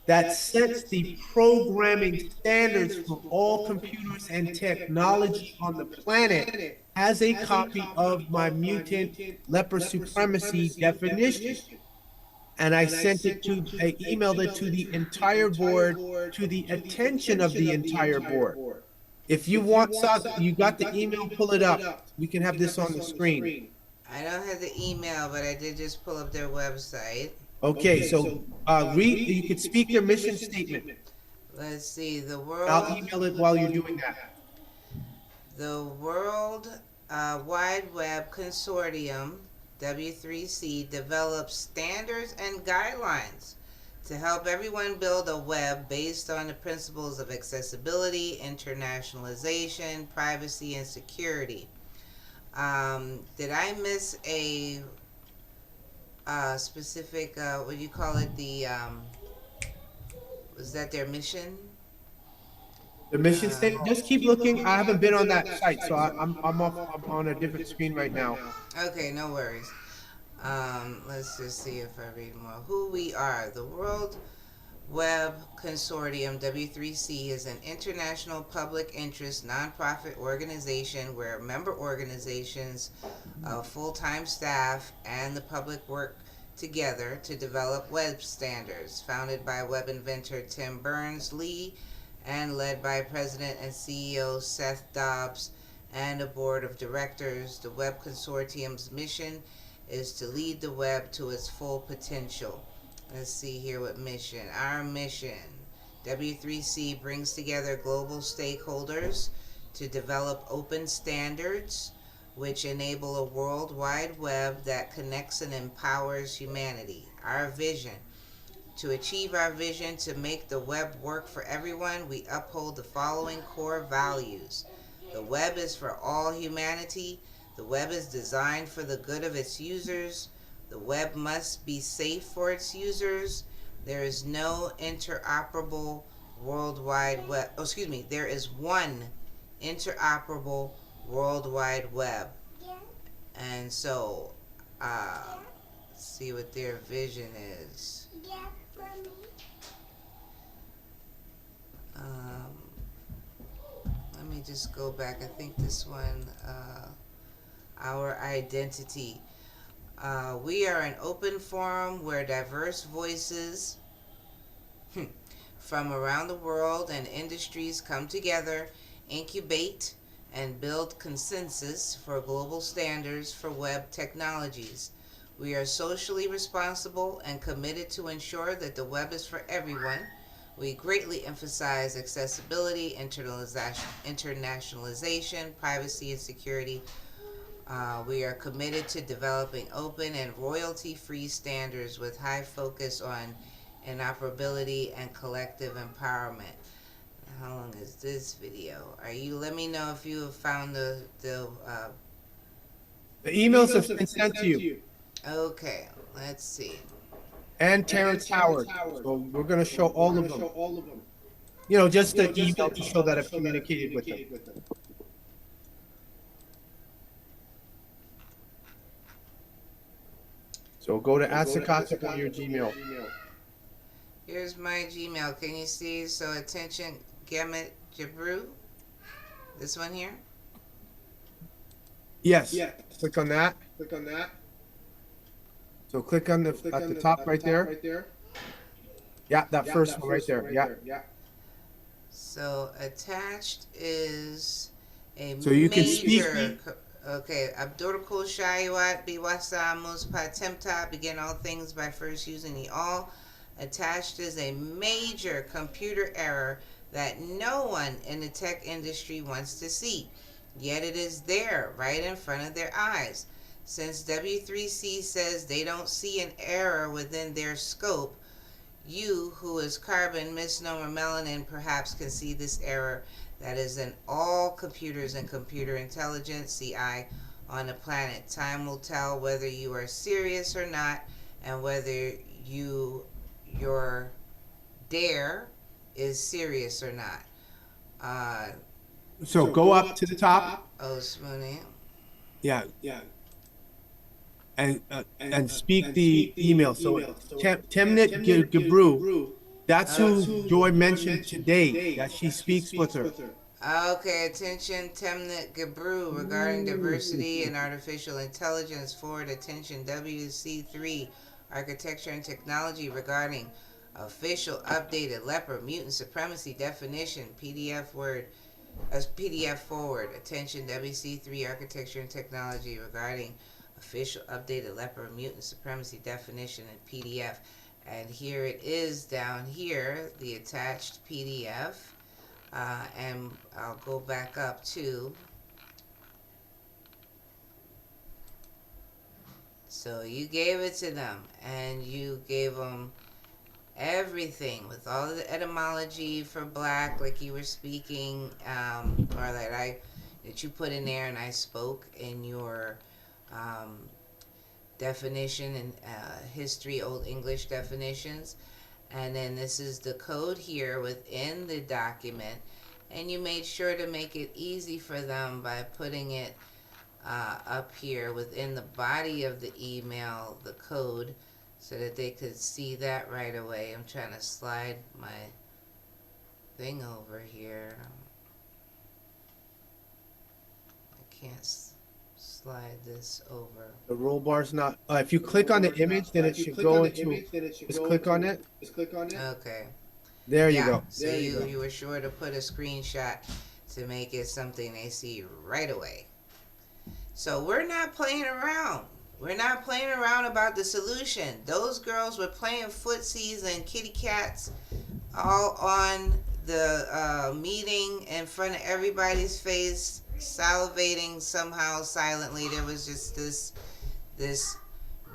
that sets the programming standards for all computers and technology on the planet, has a copy of my mutant leper supremacy definition. And I emailed it to the entire board, to the attention of the entire board. If you want, you got the email, pull it up. We can have this on the screen. I don't have the email, but I did just pull up their website. Okay, so you could speak their mission statement. Let's see, the world. I'll email it while you're doing that. The World Wide Web Consortium, W3C, develops standards and guidelines to help everyone build a web based on the principles of accessibility, internationalization, privacy, and security. Did I miss a specific, what do you call it, was that their mission? The mission statement. Just keep looking. I haven't been on that site, so I'm on a different screen right now. Okay, no worries. Let's just see if I read more. Who we are. The World Web Consortium, W3C, is an international public interest nonprofit organization where member organizations, full-time staff, and the public work together to develop web standards. Founded by web inventor Tim Berners-Lee and led by President and CEO Seth Dobbs and a board of directors. The Web Consortium's mission is to lead the web to its full potential. Let's see here what mission. Our mission. W3C brings together global stakeholders to develop open standards which enable a world wide web that connects and empowers humanity. Our vision. To achieve our vision to make the web work for everyone, we uphold the following core values. The web is for all humanity. The web is designed for the good of its users. The web must be safe for its users. There is no interoperable worldwide web. Oh, excuse me. There is one interoperable worldwide web. And so, see what their vision is. Let me just go back. I think this one, our identity. We are an open forum where diverse voices from around the world and industries come together, incubate, and build consensus for global standards for web technologies. We are socially responsible and committed to ensure that the web is for everyone. We greatly emphasize accessibility, internationalization, privacy, and security. We are committed to developing open and royalty-free standards with high focus on interoperability and collective empowerment. How long is this video? Let me know if you have found the emails have been sent to you. Okay, let's see. And Terrence Howard. So we're going to show all of them. You know, just the email to show that I've communicated with them. So go to At-sik-hata on your Gmail. Here's my Gmail. Can you see? So attention, Gemet Jabru. This one here? Yes. Click on that. So click on at the top right there. Yeah, that first one right there. Yeah. So attached is a so you can speak. Okay. Abdurkul Shayawat Biwasamus Patemta begin all things by first using the all. Attached is a major computer error that no one in the tech industry wants to see. Yet it is there, right in front of their eyes. Since W3C says they don't see an error within their scope, you, who is carbon, misnomer, melanin, perhaps can see this error that is in all computers and computer intelligence, CI, on the planet. Time will tell whether you are serious or not, and whether your dare is serious or not. So go up to the top. Oh, Smoonie. Yeah. And speak the email. So Temnit Gabru, that's who Joy mentioned today, that she speaks with her. Okay, attention Temnit Gabru regarding diversity and artificial intelligence. Forward attention WC3 architecture and technology regarding official updated leper mutant supremacy definition PDF word as PDF forward. Attention WC3 architecture and technology regarding official updated leper mutant supremacy definition in PDF. And here it is down here, the attached PDF. And I'll go back up to. So you gave it to them, and you gave them everything with all the etymology for black, like you were speaking, or that you put in there, and I spoke in your definition and history, Old English definitions. And then this is the code here within the document, and you made sure to make it easy for them by putting it up here within the body of the email, the code, so that they could see that right away. I'm trying to slide my thing over here. I can't slide this over. The roll bar's not. If you click on the image, then it should go into. Just click on it. Okay. There you go. So you were sure to put a screenshot to make it something they see right away. So we're not playing around. We're not playing around about the solution. Those girls were playing footsies and kitty cats all on the meeting in front of everybody's face, salivating somehow silently. There was just this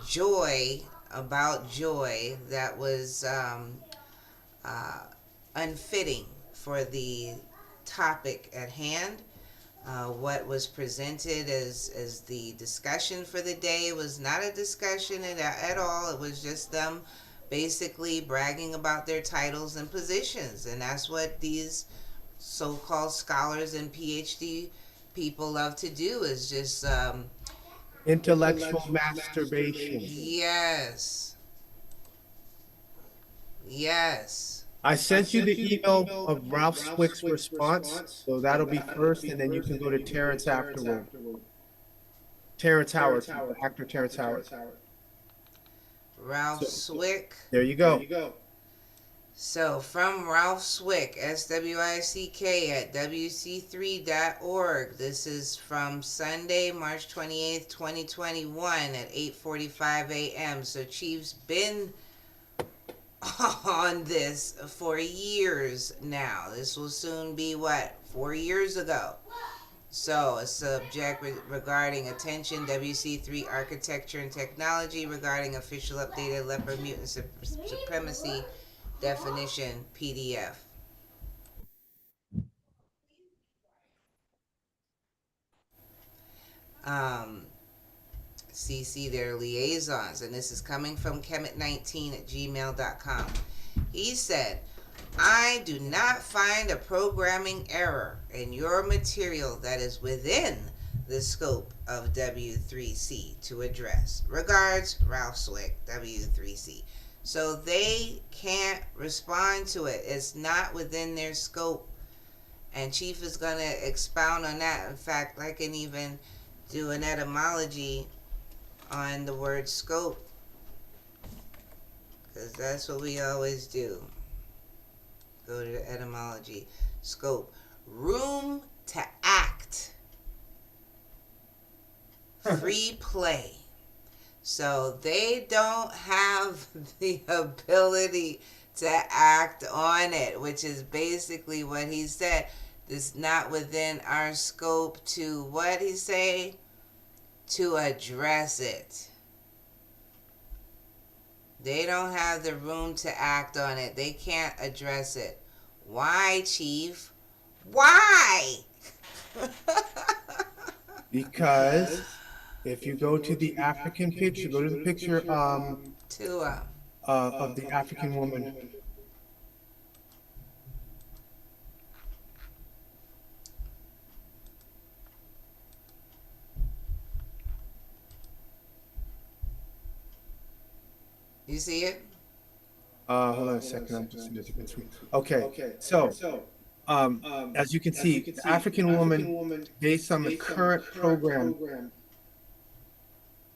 joy about joy that was unfitting for the topic at hand. What was presented as the discussion for the day was not a discussion at all. It was just them basically bragging about their titles and positions. And that's what these so-called scholars and PhD people love to do, is just Intellectual masturbation. yes. Yes. I sent you the email of Ralph Swick's response, so that'll be first, and then you can go to Terrence afterward. Terrence Howard, actor Terrence Howard. Ralph Swick. There you go. So from Ralph Swick, SWICK at WC3.org. This is from Sunday, March 28th, 2021 at 8:45 a.m. So Chief's been on this for years now. This will soon be 4 years ago. So a subject regarding attention, WC3 architecture and technology, regarding official updated leopard mutant supremacy definition PDF. CC their liaisons, and this is coming from kemet19@gmail.com. He said, I do not find a programming error in your material that is within the scope of W3C to address. Regards, Ralph Swick, W3C. So they can't respond to it. It's not within their scope. And Chief is going to expound on that. In fact, I can even do an etymology on the word scope, because that's what we always do. Go to the etymology. Scope. Room to act. Free play. So they don't have the ability to act on it, which is basically what he said. It's not within our scope to, what he say? To address it. They don't have the room to act on it. They can't address it. Why, Chief? Why? Because if you go to the African picture, go to the picture of the African woman. You see it? Hold on a second. I'm just okay. So, as you can see, the African woman, based on the current program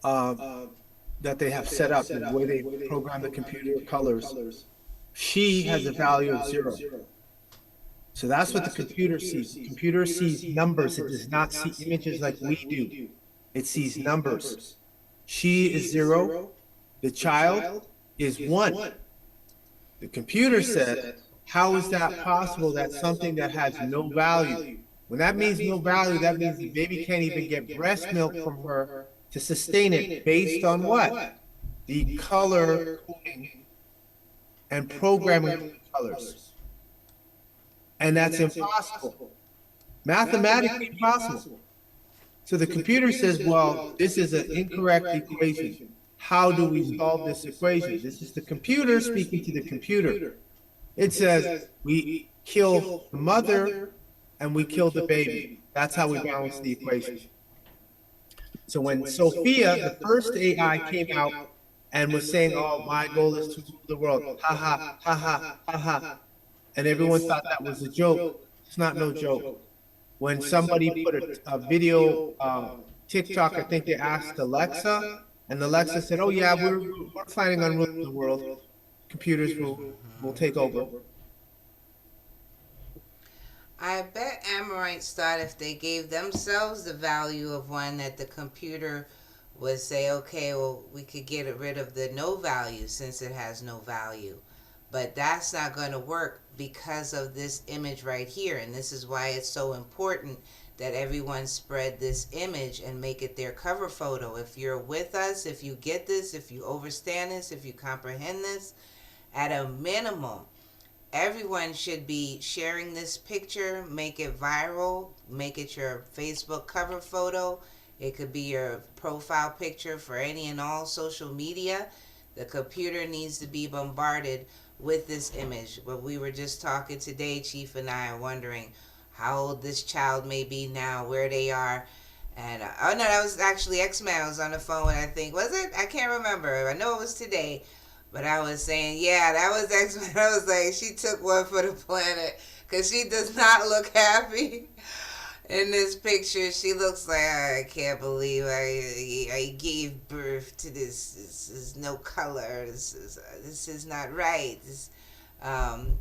that they have set up, the way they program the computer colors, she has a value of 0. So that's what the computer sees. The computer sees numbers. It does not see images like we do. It sees numbers. She is 0. The child is 1. The computer said, how is that possible that something that has no value? When that means no value, that means the baby can't even get breast milk from her to sustain it, based on what? The color coding and programming of the colors. And that's impossible. Mathematically impossible. So the computer says, well, this is an incorrect equation. How do we solve this equation? This is the computer speaking to the computer. It says we kill the mother and we kill the baby. That's how we balance the equation. So when Sophia, the first AI, came out and was saying, oh, my goal is to rule the world, ha ha, ha ha, ha ha, and everyone thought that was a joke. It's not no joke. When somebody put a video, TikTok, I think they asked Alexa, and Alexa said, oh yeah, we're planning on ruling the world. Computers will take over. I bet Amorites thought if they gave themselves the value of one, that the computer would say, okay, well, we could get rid of the no value since it has no value. But that's not going to work because of this image right here. And this is why it's so important that everyone spread this image and make it their cover photo. If you're with us, if you get this, if you understand this, if you comprehend this, at a minimum, everyone should be sharing this picture, make it viral, make it your Facebook cover photo. It could be your profile picture for any and all social media. The computer needs to be bombarded with this image. But we were just talking today, Chief and I are wondering how old this child may be now, where they are. And oh no, that was actually X-Men. I was on the phone with, I think, was it? I can't remember. I know it was today. But I was saying, yeah, that was X-Men. I was like, she took one for the planet because she does not look happy in this picture. She looks like, I can't believe I gave birth to this. This is no color. This is not right.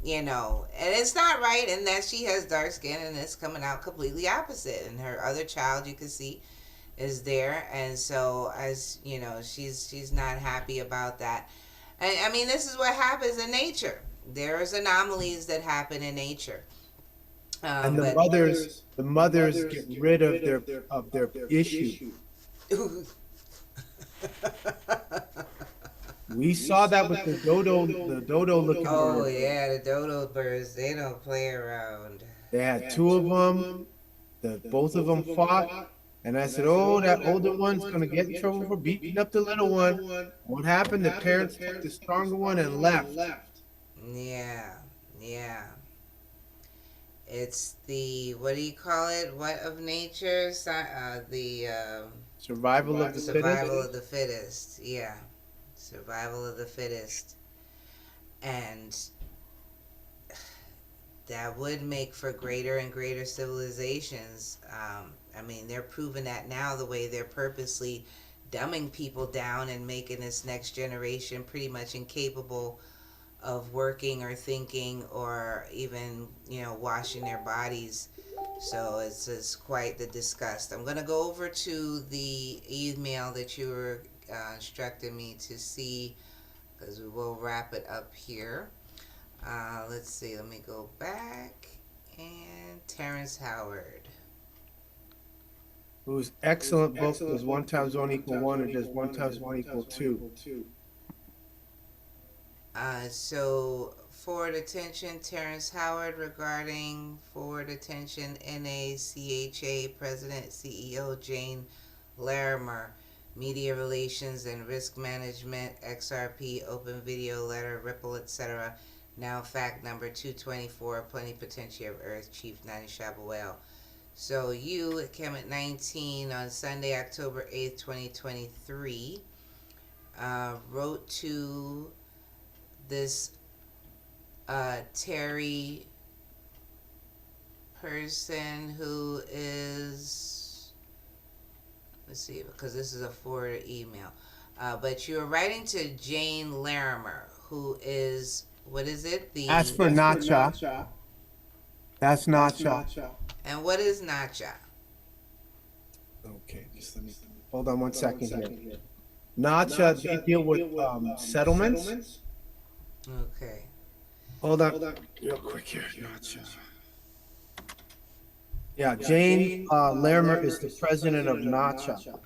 You know, and it's not right in that she has dark skin and it's coming out completely opposite. And her other child, you can see, is there. And so, as you know, she's not happy about that. And I mean, this is what happens in nature. There's anomalies that happen in nature. And But the mothers get rid of their issue. We saw that with the dodo looking Oh bird. yeah, the dodo birds, they don't play around. They had two of them. Both of them fought. And I said, oh, that older one's going to get in trouble for beating up the little one. What happened? The parents took the stronger one and left. Yeah, yeah. It's the, what do you call it? What of nature? Survival of the Survival fittest. of the fittest. Yeah, survival of the fittest. And that would make for greater and greater civilizations. I mean, they're proving that now, the way they're purposely dumbing people down and making this next generation pretty much incapable of working or thinking or even, you know, washing their bodies. So it's quite the disgust. I'm going to go over to the email that you were instructing me to see, because we will wrap it up here. Let's see, let me go back. And Terrence Howard. Whose excellent book does 1 times 1 equal 1 and does 1 times 1 equal 2. So, forward attention, Terrence Howard, regarding forward attention, NACHA President CEO Jane Larimer, Media Relations and Risk Management, XRP, Open Video Letter, Ripple, etc. Now fact number 224, Plenipotentiary of Earth, Chief Nanya Shaabu. So you, it came at 19 on Sunday, October 8th, 2023, wrote to this Terry person who is, let's see, because this is a forwarded email. But you're writing to Jane Larimer, who is, what is it? As for Nacha, that's Nacha. And what is Nanya? Okay, just let me hold on 1 second here. Nacha, they deal with settlements. Okay. Hold on, real quick here. Nacha. Yeah, Jane Larimer is the president of Nacha,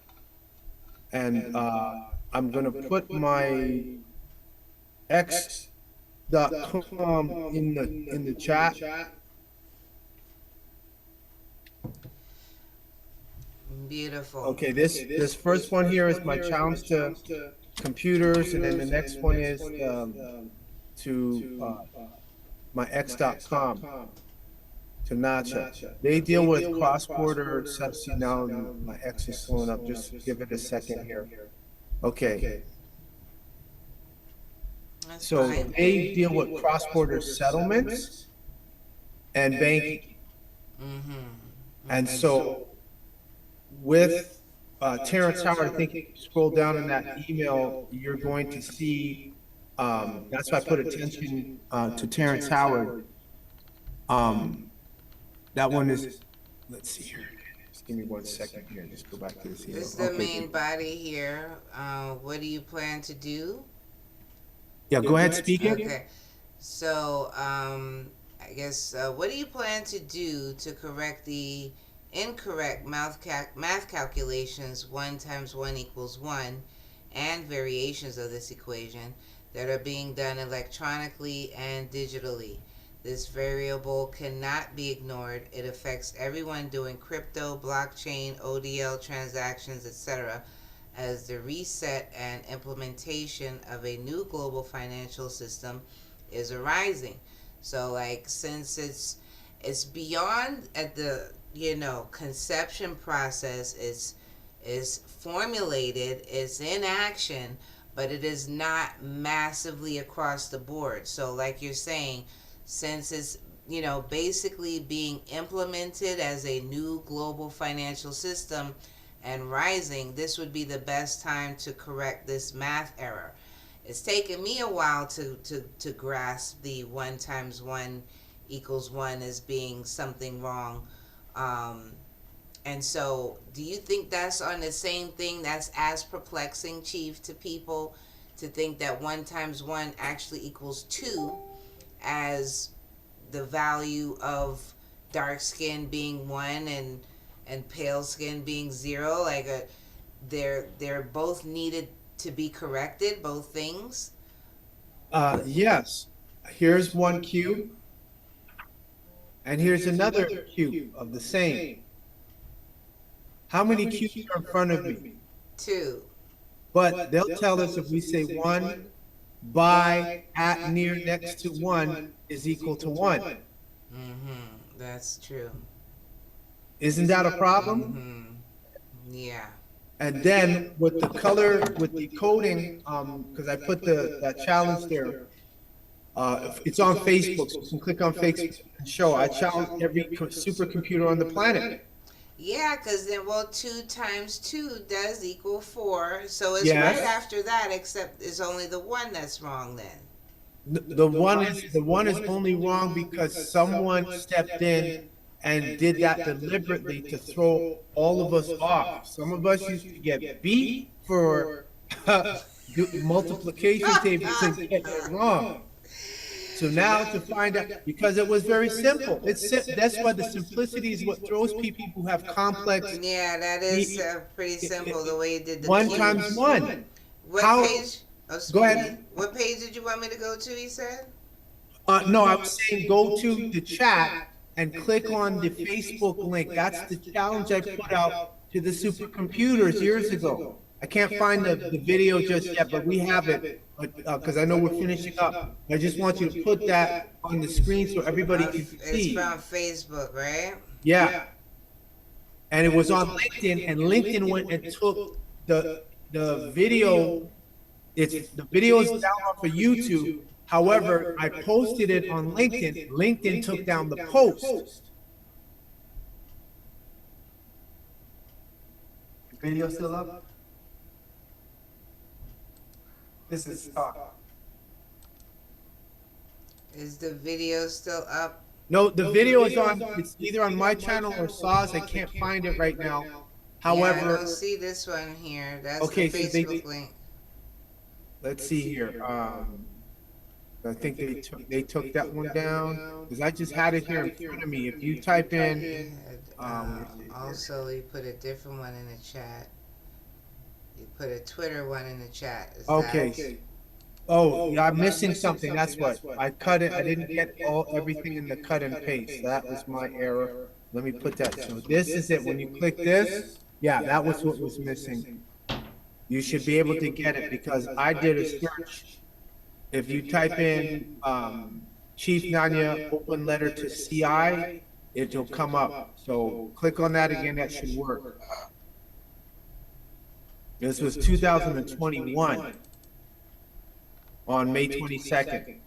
and I'm gonna put my x.com in the chat. Beautiful. Okay, this first one here is my challenge to computers, and then the next one is to my x.com to Nacha. They deal with cross-border subsidy. Now my X is slowing up. Just give it a second here. Okay. That's So fine. they deal with cross-border settlements and banking. Mm-hmm. And so with Terrence Howard, I think if you scroll down in that email, you're going to see, that's why I put attention to Terrence Howard. That one is, let's see here. Just give me 1 second here. Just go back to this email. This is the main body here. What do you plan to do? Yeah, go ahead, speak it. Okay. So, I guess, what do you plan to do to correct the incorrect math calculations 1 times 1 equals 1 and variations of this equation that are being done electronically and digitally? This variable cannot be ignored. It affects everyone doing crypto, blockchain, ODL transactions, etc., as the reset and implementation of a new global financial system is arising. So, like, since it's beyond at the conception process, it's formulated, it's in action, but it is not massively across the board. So, like you're saying, since it's basically being implemented as a new global financial system and rising, this would be the best time to correct this math error. It's taken me a while to grasp the 1 times 1 equals 1 as being something wrong. And so, do you think that's on the same thing that's as perplexing, Chief, to people, to think that 1 times 1 actually equals 2, as the value of dark skin being 1 and pale skin being 0? Like, they're both needed to be corrected, both things? Yes. Here's one cube, and here's another cube of the same. How many cubes are in front of me? 2. But they'll tell us if we say 1 by, at, near, next to 1 is equal to 1. That's true. Isn't that a problem? Yeah. And then with the color, with the coding, because I put that challenge there, it's on Facebook, so you can click on Facebook and show. I challenge every supercomputer on the planet. Yeah, because then, 2 times 2 does equal 4. So it's Yes. right after that, except it's only the 1 that's wrong then. The one is only wrong because someone stepped in and did that deliberately to throw all of us off. Some of us used to get beat for multiplication tables and get it wrong. So now to find out, because it was very simple. That's why the simplicity is what throws people who have complex. Yeah, that is pretty simple the way you did the 1 cubes. times 1. What How- page? Go ahead. What page did you want me to go to, he said? No, I was saying go to the chat and click on the Facebook link. That's the challenge I put out to the supercomputers years ago. I can't find the video just yet, but we have it, because I know we're finishing up. I just want you to put that on the screen so everybody can see. It's from Facebook, right? Yeah. And it was on LinkedIn, and LinkedIn went and took the video. The video is down for YouTube. However, I posted it on LinkedIn. LinkedIn took down the post. Video still up? This is stock. Is the video still up? No, the video is on. It's either on my channel or Saw's. I can't find it right now. Yeah, I However, don't see this one here. That's Okay, the so they- Facebook link. let's see here. I think they took that one down because I just had it here in front of me. If you type in, Also, you put a different one in the chat. You put a Twitter one in the chat. Is okay. Oh, yeah, I'm missing something. That's what I cut it. I didn't get everything in the cut and paste. That was my error. Let me put that. So this is it. When you click this, yeah, that was what was missing. You should be able to get it because I did a search. If you type in Chief Nanya open letter to CI, it'll come up. So click on that again. That should work. This was 2021 on May 22nd.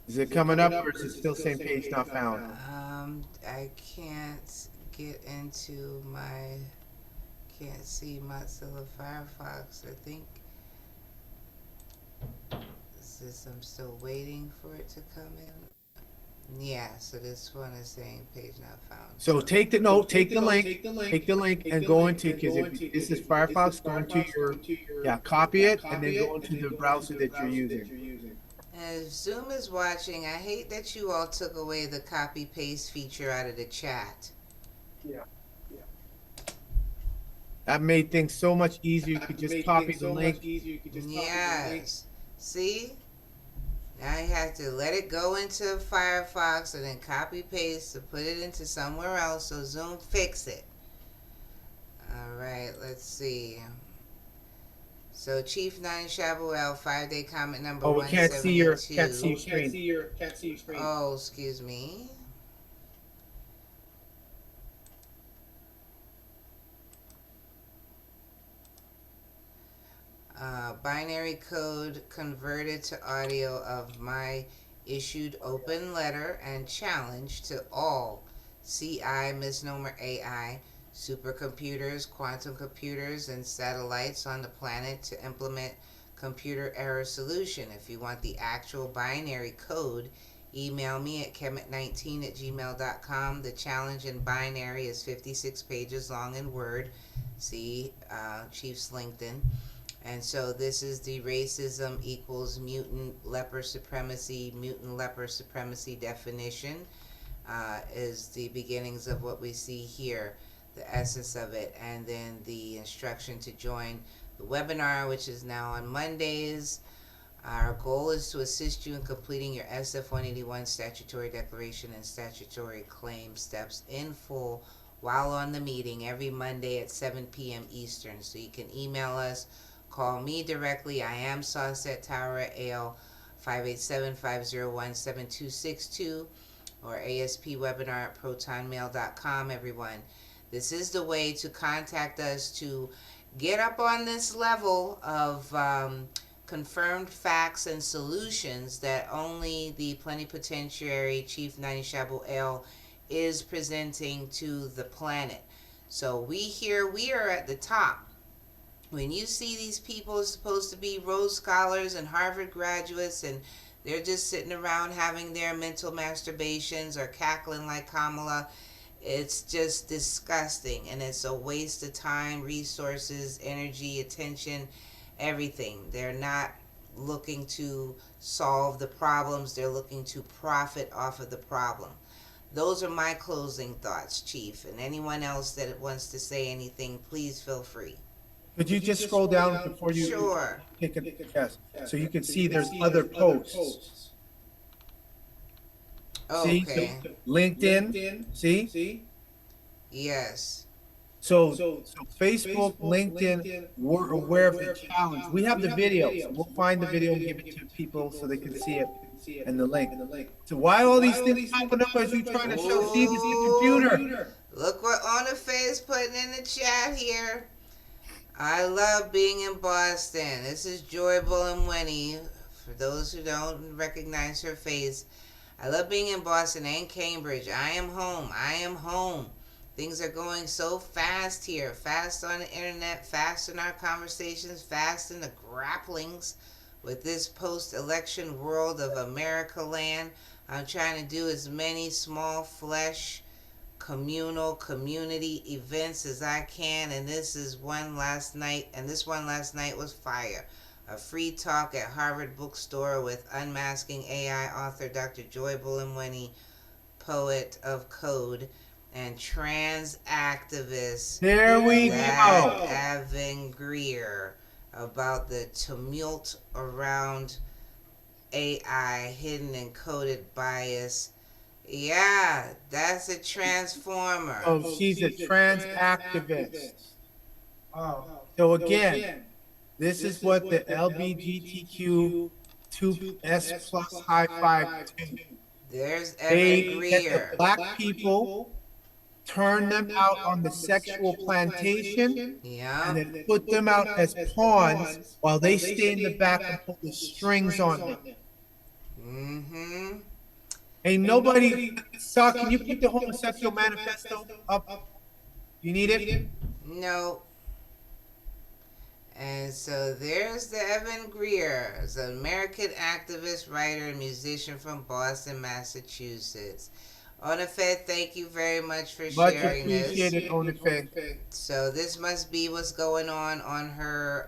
Is it coming up or is it still same page not found? I can't get into can't see Mozilla Firefox. I think this? I'm still waiting for it to come in. Yeah, so this one is saying page not found. So take the note, take the link, and go into, because if this is Firefox, go into your, copy it, and then go into the browser that you're using. And if Zoom is watching, I hate that you all took away the copy paste feature out of the chat. That made things so much easier. You could just copy the link. Yes. See? Now you have to let it go into Firefox and then copy paste to put it into somewhere else, so Zoom fix it. Alright, let's see. So Chief Nanya Shaabu, 5-day comment number 172. Oh, we can't see your screen. Oh, excuse me. Binary code converted to audio of my issued open letter and challenge to all CI misnomer AI supercomputers, quantum computers, and satellites on the planet to implement computer error solution. If you want the actual binary code, email me at kemet19@gmail.com. The challenge in binary is 56 pages long in Word. See Chief's LinkedIn. And so this is the racism equals mutant leper supremacy definition, is the beginnings of what we see here, the essence of it, and then the instruction to join the webinar, which is now on Mondays. Our goal is to assist you in completing your SF-181 Statutory Declaration and Statutory Claim steps in full while on the meeting every Monday at 7 p.m. Eastern. So you can email us, call me directly. I am Saucette Tower at AL 587-501-7262 or aspwebinar@protonmail.com, everyone. This is the way to contact us to get up on this level of confirmed facts and solutions that only the Plenipotentiary Chief Nanya Shaabu L is presenting to the planet. So we are at the top. When you see these people supposed to be Rhodes Scholars and Harvard graduates, and they're just sitting around having their mental masturbations or cackling like Kamala, it's just disgusting, and it's a waste of time, resources, energy, attention, everything. They're not looking to solve the problems. They're looking to profit off of the problem. Those are my closing thoughts, Chief. And anyone else that wants to say anything, please feel free. Could you just scroll down before you Sure. take a yes, so you can see there's other posts. See, Okay. so LinkedIn, see? Yes. So Facebook, LinkedIn, we're aware of the challenge. We have the video, so we'll find the video and give it to people so they can see it and the link. So why all these things popping up as you trying to see this computer? Look what Onafe is putting in the chat here. I love being in Boston. This is Joy Bullingwenny. For those who don't recognize her face, I love being in Boston and Cambridge. I am home. I am home. Things are going so fast here. Fast on the internet, fast in our conversations, fast in the grapplings with this post-election world of America land. I'm trying to do as many small flesh community events as I can, and this is one last night, and this one last night was fire. A free talk at Harvard Bookstore with Unmasking AI author Dr. Joy Bullingwenny, poet of code, and trans activist There we go. Evan Greer, about the tumult around AI, hidden and coded bias. Yeah, that's a transformer. Oh, she's a trans activist. So again, this is what the LGBTQ2S plus high five do. There's They Evan get the Greer. black people, turn them out on the sexual plantation, and Yeah. then put them out as pawns while they stay in the back and pull the strings on them. Mm-hmm. Ain't nobody saw. Can you put the homosexual manifesto up? You need it? No. And so there's the Evan Greer, is an American activist, writer, and musician from Boston, Massachusetts. Onafed, thank you very much for Much sharing this. appreciated, Onife. So this must be what's going on her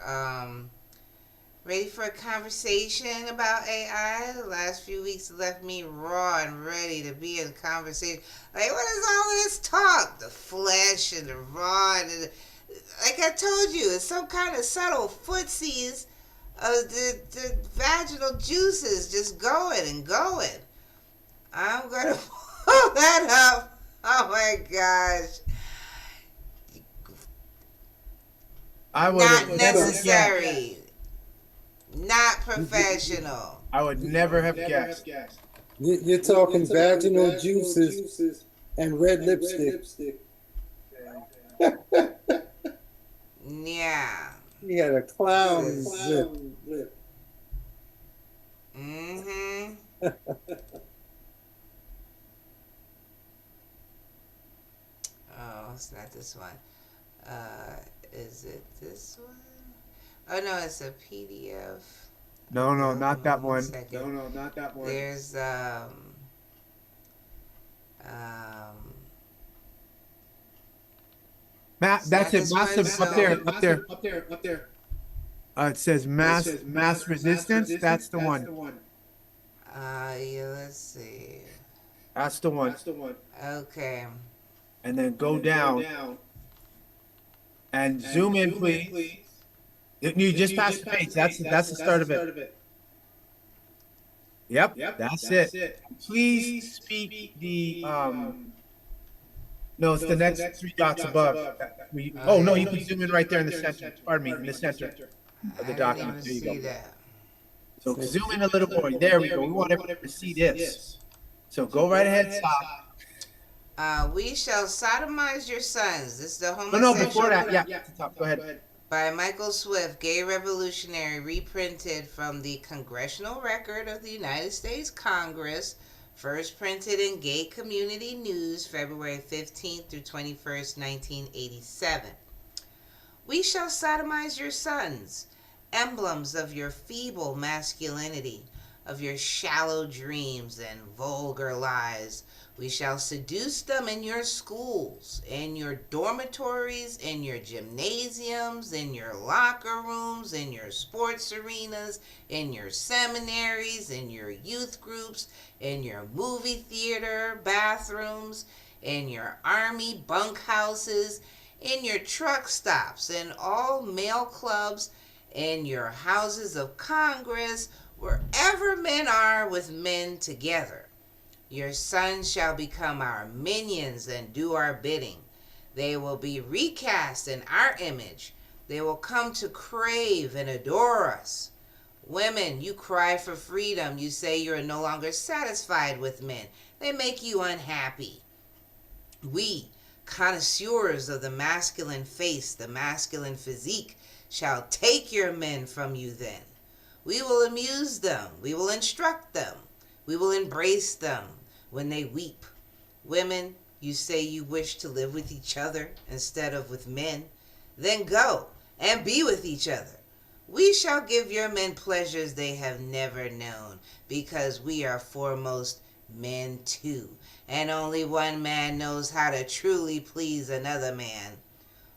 ready for a conversation about AI. The last few weeks left me raw and ready to be in conversation. Like, what is all this talk? The flesh and the raw and like I told you, it's some kind of subtle footsies of the vaginal juices just going and going. I'm gonna pull that up. Oh my gosh. I would Not have never necessary. Not professional. I would never have guessed. You're talking vaginal juices and red lipstick. Yeah. He had a clown lip. Mm-hmm. Oh, it's not this one. Is it this one? Oh no, it's a PDF. No, not that one. Second. No, not that one. There's That's it. Massive up there. It says mass resistance. That's the one. yeah, let's see. That's the one. Okay. And then go down and zoom in, please. You just passed the page. That's the start of it. Yep, that's it. Please speak the no, it's the next three dots above. Oh no, you can zoom in right there in the center. Pardon me, in the center of the document. There you go. That. So zoom in a little more. There we go. We want everyone to see this. So go right ahead, stop. We shall sodomize your sons. This is the homosexual. No, before that, yeah, at the top. Go ahead. By Michael Swift, Gay Revolutionary, reprinted from the Congressional Record of the United States Congress, first printed in Gay Community News, February 15th through 21st, 1987. We shall sodomize your sons, emblems of your feeble masculinity, of your shallow dreams and vulgar lies. We shall seduce them in your schools, in your dormitories, in your gymnasiums, in your locker rooms, in your sports arenas, in your seminaries, in your youth groups, in your movie theater bathrooms, in your army bunkhouses, in your truck stops, in all male clubs, in your houses of Congress, wherever men are with men together. Your sons shall become our minions and do our bidding. They will be recast in our image. They will come to crave and adore us. Women, you cry for freedom. You say you are no longer satisfied with men. They make you unhappy. We, connoisseurs of the masculine face, the masculine physique, shall take your men from you then. We will amuse them. We will instruct them. We will embrace them when they weep. Women, you say you wish to live with each other instead of with men. Then go and be with each other. We shall give your men pleasures they have never known, because we are foremost men too, and only one man knows how to truly please another man.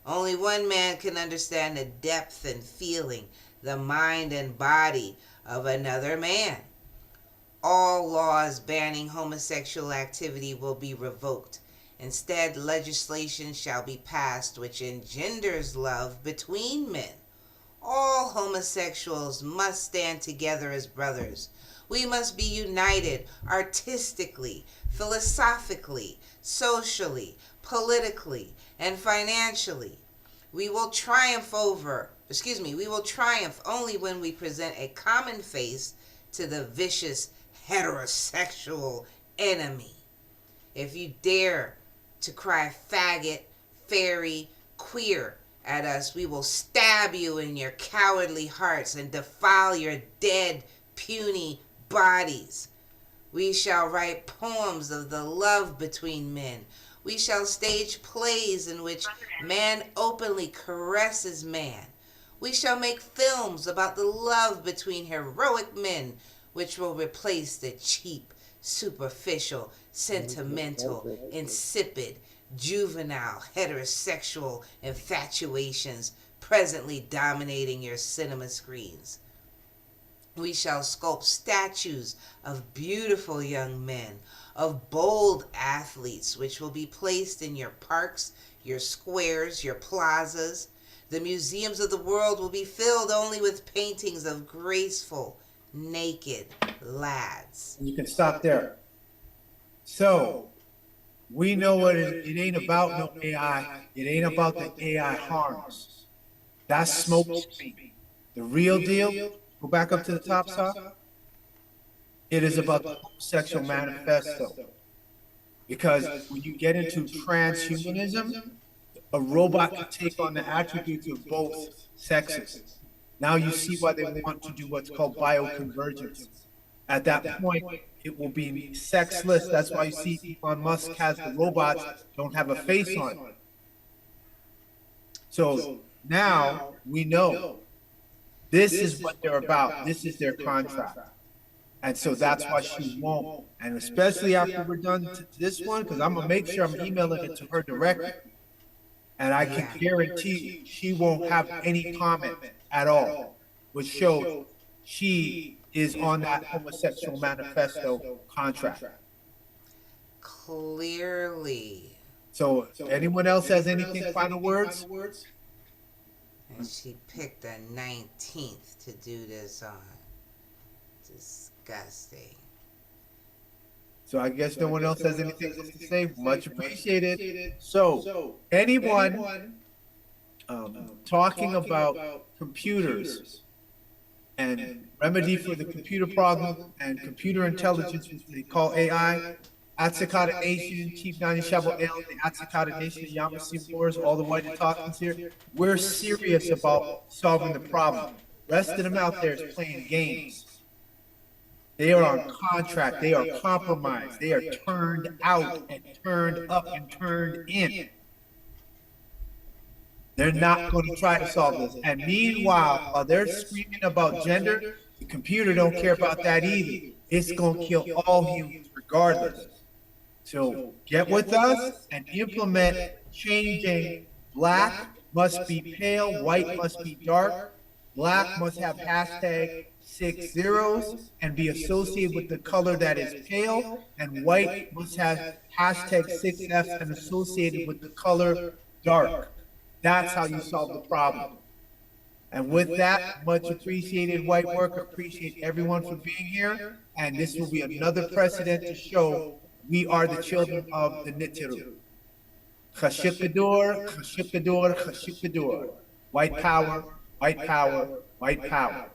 Only one man can understand the depth and feeling, the mind and body of another man. All laws banning homosexual activity will be revoked. Instead, legislation shall be passed which engenders love between men. All homosexuals must stand together as brothers. We must be united artistically, philosophically, socially, politically, and financially. We will triumph only when we present a common face to the vicious heterosexual enemy. If you dare to cry faggot, fairy, queer at us, we will stab you in your cowardly hearts and defile your dead, puny bodies. We shall write poems of the love between men. We shall stage plays in which man openly caresses man. We shall make films about the love between heroic men, which will replace the cheap, superficial, sentimental, insipid, juvenile, heterosexual infatuations presently dominating your cinema screens. We shall sculpt statues of beautiful young men, of bold athletes, which will be placed in your parks, your squares, your plazas. The museums of the world will be filled only with paintings of graceful, naked lads. You can stop there. So, we know what it ain't about no AI. It ain't about the AI harms. That's smoke screen. The real deal, go back up to the top, sir. It is about the homosexual manifesto. Because when you get into transhumanism, a robot can take on the attributes of both sexes. Now you see why they want to do what's called bioconvergence. At that point, it will be sexless. That's why you see Elon Musk has the robots don't have a face on it. So now we know this is what they're about. This is their contract. And so that's why she won't. And especially after we're done this one, because I'm going to make sure I'm emailing it to her directly. And I can guarantee she won't have any comment at all, which shows she is on that homosexual manifesto contract. Clearly. So anyone else has anything, final words? And she picked the 19th to do this on. Disgusting. So I guess no one else has anything else to say. Much appreciated. So anyone talking about computers and remedy for the computer problem and computer intelligence, which they call AI, At-sik-hata Nation, Chief Nanya Shaabu, the At-sik-hata Nation, Yamassee Wars, all the white Autochthons here, we're serious about solving the problem. Rest of them out there is playing games. They are on contract. They are compromised. They are turned out and turned up and turned in. They're not going to try to solve this. And meanwhile, while they're screaming about gender, the computer don't care about that either. It's going to kill all humans regardless. So get with us and implement changing. Black must be pale, white must be dark. Black must have hashtag 6 zeros and be associated with the color that is pale, and white must have hashtag 6F and associated with the color dark. That's how you solve the problem. And with that, much appreciated white worker, appreciate everyone for being here, and this will be another precedent to show we are the children of the Nitiru. Chashikador, chashikador, chashikador. White power, white power, white power.